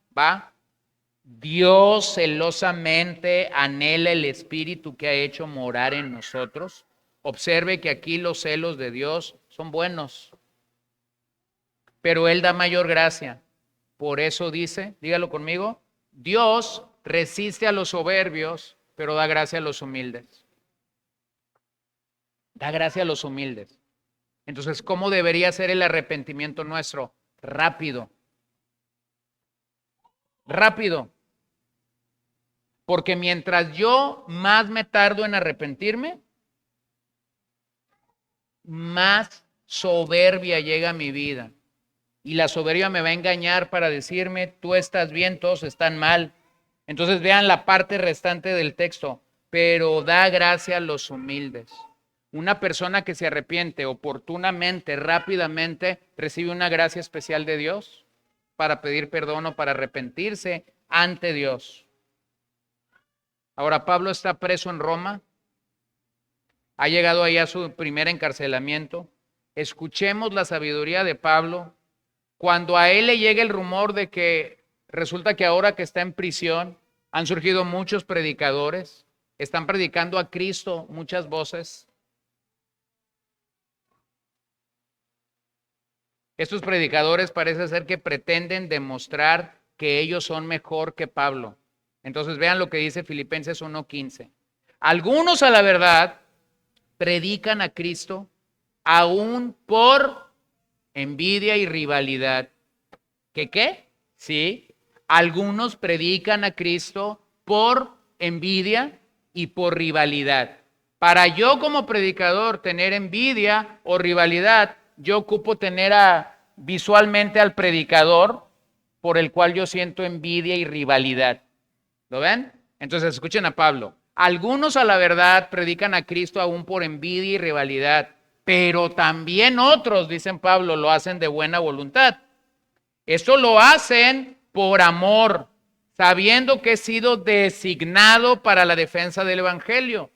Dios celosamente anhela el espíritu que ha hecho morar en nosotros? Observe que aquí los celos de Dios son buenos, pero Él da mayor gracia. Por eso dice, dígalo conmigo, Dios resiste a los soberbios, pero da gracia a los humildes. Da gracia a los humildes. Entonces, ¿cómo debería ser el arrepentimiento nuestro? Rápido. Rápido. Porque mientras yo más me tardo en arrepentirme, más soberbia llega a mi vida. Y la soberbia me va a engañar para decirme, tú estás bien, todos están mal. Entonces vean la parte restante del texto. Pero da gracia a los humildes. Una persona que se arrepiente oportunamente, rápidamente, recibe una gracia especial de Dios para pedir perdón o para arrepentirse ante Dios. Ahora, Pablo está preso en Roma. Ha llegado ahí a su primer encarcelamiento. Escuchemos la sabiduría de Pablo. Cuando a él le llega el rumor de que resulta que ahora que está en prisión, han surgido muchos predicadores, están predicando a Cristo muchas voces. Estos predicadores parece ser que pretenden demostrar que ellos son mejor que Pablo. Entonces vean lo que dice Filipenses 1:15. Algunos a la verdad predican a Cristo aún por envidia y rivalidad. ¿Qué? Sí, algunos predican a Cristo por envidia y por rivalidad. Para yo como predicador tener envidia o rivalidad, yo ocupo tener visualmente al predicador por el cual yo siento envidia y rivalidad. ¿Lo ven? Entonces escuchen a Pablo. Algunos a la verdad predican a Cristo aún por envidia y rivalidad, pero también otros, dicen Pablo, lo hacen de buena voluntad. Esto lo hacen por amor, sabiendo que he sido designado para la defensa del evangelio.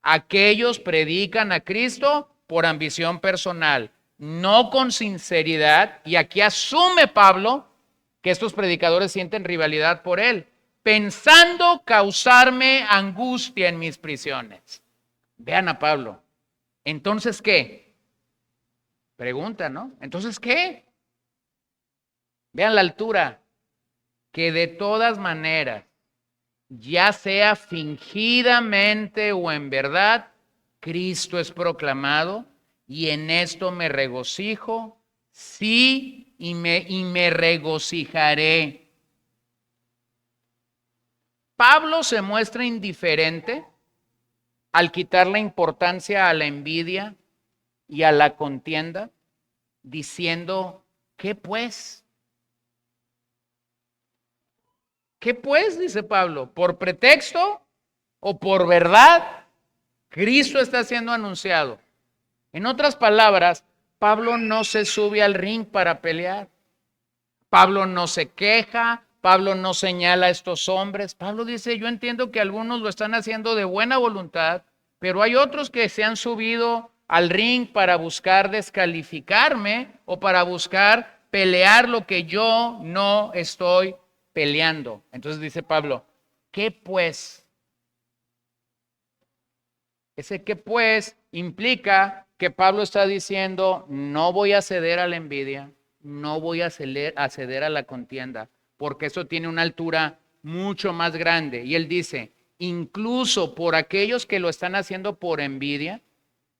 Aquellos predican a Cristo por ambición personal, no con sinceridad, y aquí asume Pablo que estos predicadores sienten rivalidad por él, pensando causarme angustia en mis prisiones. Vean a Pablo. Entonces, ¿qué? Pregunta, ¿no? Entonces, ¿qué? Vean la altura, que de todas maneras, ya sea fingidamente o en verdad, Cristo es proclamado, y en esto me regocijo, sí, y me regocijaré. Pablo se muestra indiferente al quitar la importancia a la envidia y a la contienda, diciendo, ¿qué pues? ¿Qué pues? Dice Pablo, ¿por pretexto o por verdad? Cristo está siendo anunciado. En otras palabras, Pablo no se sube al ring para pelear. Pablo no se queja, Pablo no señala a estos hombres. Pablo dice, yo entiendo que algunos lo están haciendo de buena voluntad, pero hay otros que se han subido al ring para buscar descalificarme o para buscar pelear lo que yo no estoy peleando. Entonces dice Pablo, ¿qué pues? Ese que pues implica que Pablo está diciendo, no voy a ceder a la envidia, no voy a ceder a la contienda, porque eso tiene una altura mucho más grande. Y él dice, incluso por aquellos que lo están haciendo por envidia,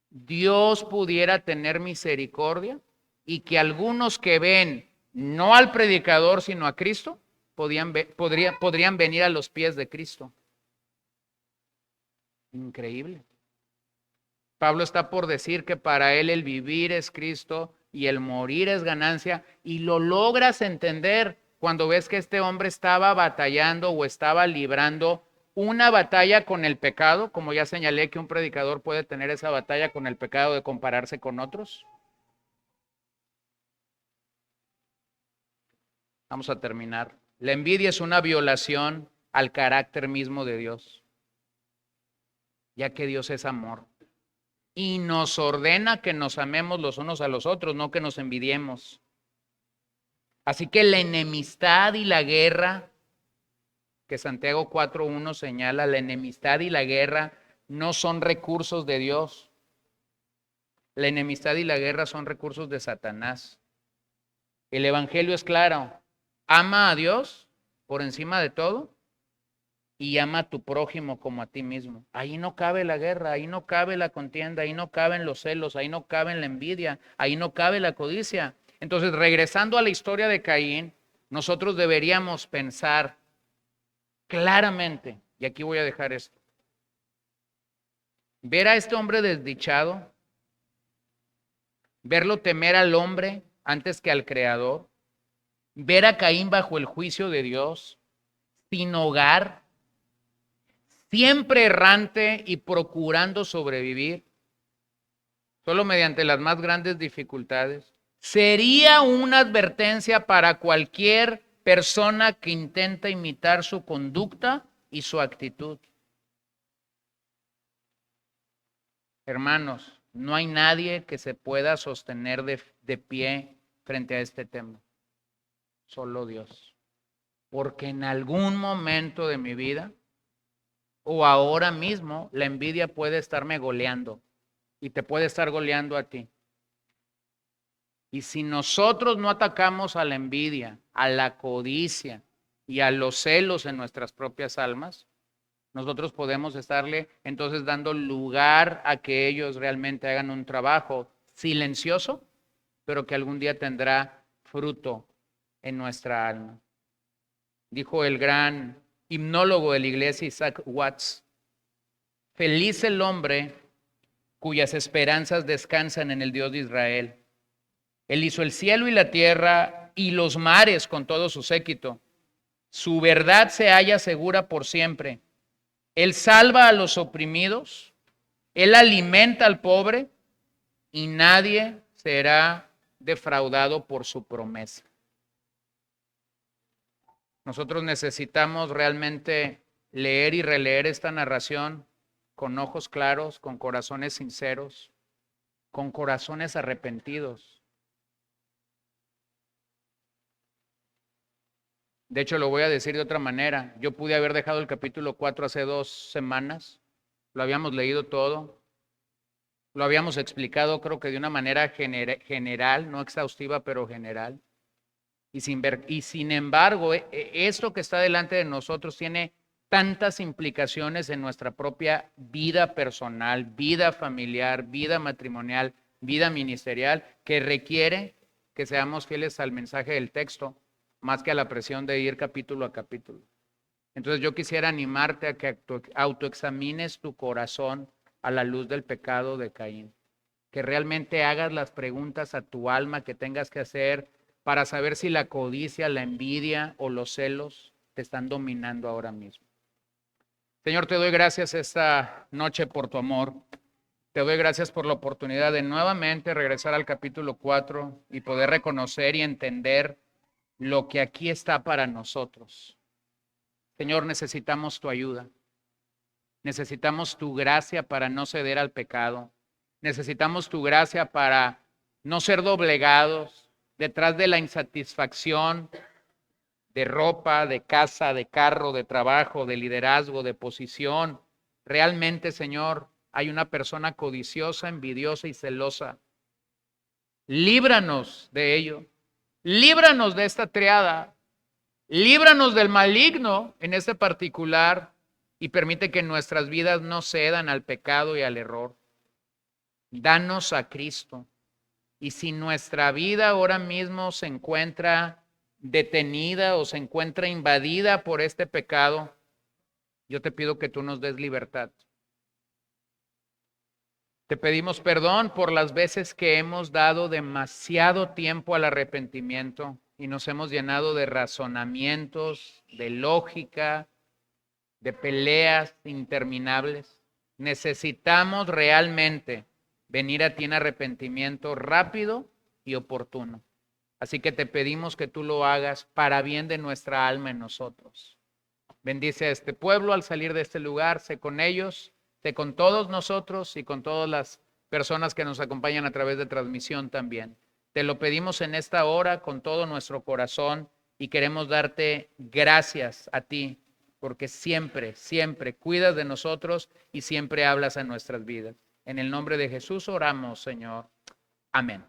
Dios pudiera tener misericordia y que algunos que ven no al predicador, sino a Cristo, podrían venir a los pies de Cristo. Increíble. Pablo está por decir que para él el vivir es Cristo y el morir es ganancia, y lo logras entender cuando ves que este hombre estaba batallando o estaba librando una batalla con el pecado, como ya señalé que un predicador puede tener esa batalla con el pecado de compararse con otros. Vamos a terminar. La envidia es una violación al carácter mismo de Dios, ya que Dios es amor. Y nos ordena que nos amemos los unos a los otros, no que nos envidiemos. Así que la enemistad y la guerra, que Santiago 4:1 señala, la enemistad y la guerra no son recursos de Dios. La enemistad y la guerra son recursos de Satanás. El evangelio es claro. Ama a Dios por encima de todo y ama a tu prójimo como a ti mismo. Ahí no cabe la guerra, ahí no cabe la contienda, ahí no caben los celos, ahí no cabe la envidia, ahí no cabe la codicia. Entonces, regresando a la historia de Caín, nosotros deberíamos pensar claramente, y aquí voy a dejar esto, ver a este hombre desdichado, verlo temer al hombre antes que al Creador, ver a Caín bajo el juicio de Dios, sin hogar, siempre errante y procurando sobrevivir, solo mediante las más grandes dificultades, sería una advertencia para cualquier persona que intenta imitar su conducta y su actitud. Hermanos, no hay nadie que se pueda sostener de pie frente a este tema, solo Dios. Porque en algún momento de mi vida o ahora mismo la envidia puede estarme goleando y te puede estar goleando a ti. Y si nosotros no atacamos a la envidia, a la codicia y a los celos en nuestras propias almas, nosotros podemos estarle entonces dando lugar a que ellos realmente hagan un trabajo silencioso, pero que algún día tendrá fruto en nuestra alma. Dijo el gran himnólogo de la iglesia, Isaac Watts, feliz el hombre cuyas esperanzas descansan en el Dios de Israel. Él hizo el cielo y la tierra y los mares con todo su séquito. Su verdad se halla segura por siempre. Él salva a los oprimidos, Él alimenta al pobre y nadie será defraudado por su promesa. Nosotros necesitamos realmente leer y releer esta narración con ojos claros, con corazones sinceros, con corazones arrepentidos. De hecho, lo voy a decir de otra manera. Yo pude haber dejado el capítulo 4 hace 2 semanas. Lo habíamos leído todo. Lo habíamos explicado, creo que de una manera general, no exhaustiva, pero general. Y sin embargo, esto que está delante de nosotros tiene tantas implicaciones en nuestra propia vida personal, vida familiar, vida matrimonial, vida ministerial, que requiere que seamos fieles al mensaje del texto, más que a la presión de ir capítulo a capítulo. Entonces yo quisiera animarte a que autoexamines tu corazón a la luz del pecado de Caín, que realmente hagas las preguntas a tu alma que tengas que hacer para saber si la codicia, la envidia o los celos te están dominando ahora mismo. Señor, te doy gracias esta noche por tu amor. Te doy gracias por la oportunidad de nuevamente regresar al capítulo 4 y poder reconocer y entender lo que aquí está para nosotros. Señor, necesitamos tu ayuda. Necesitamos tu gracia para no ceder al pecado. Necesitamos tu gracia para no ser doblegados detrás de la insatisfacción de ropa, de casa, de carro, de trabajo, de liderazgo, de posición. Realmente, Señor, hay una persona codiciosa, envidiosa y celosa. Líbranos de ello. Líbranos de esta triada. Líbranos del maligno en este particular y permite que nuestras vidas no cedan al pecado y al error. Danos a Cristo. Y si nuestra vida ahora mismo se encuentra detenida o se encuentra invadida por este pecado, yo te pido que tú nos des libertad. Te pedimos perdón por las veces que hemos dado demasiado tiempo al arrepentimiento y nos hemos llenado de razonamientos, de lógica, de peleas interminables. Necesitamos realmente venir a ti en arrepentimiento rápido y oportuno. Así que te pedimos que tú lo hagas para bien de nuestra alma en nosotros. Bendice a este pueblo al salir de este lugar, sé con ellos, sé con todos nosotros y con todas las personas que nos acompañan a través de transmisión también. Te lo pedimos en esta hora con todo nuestro corazón y queremos darte gracias a ti porque siempre, siempre cuidas de nosotros y siempre hablas a nuestras vidas. En el nombre de Jesús oramos, Señor. Amén.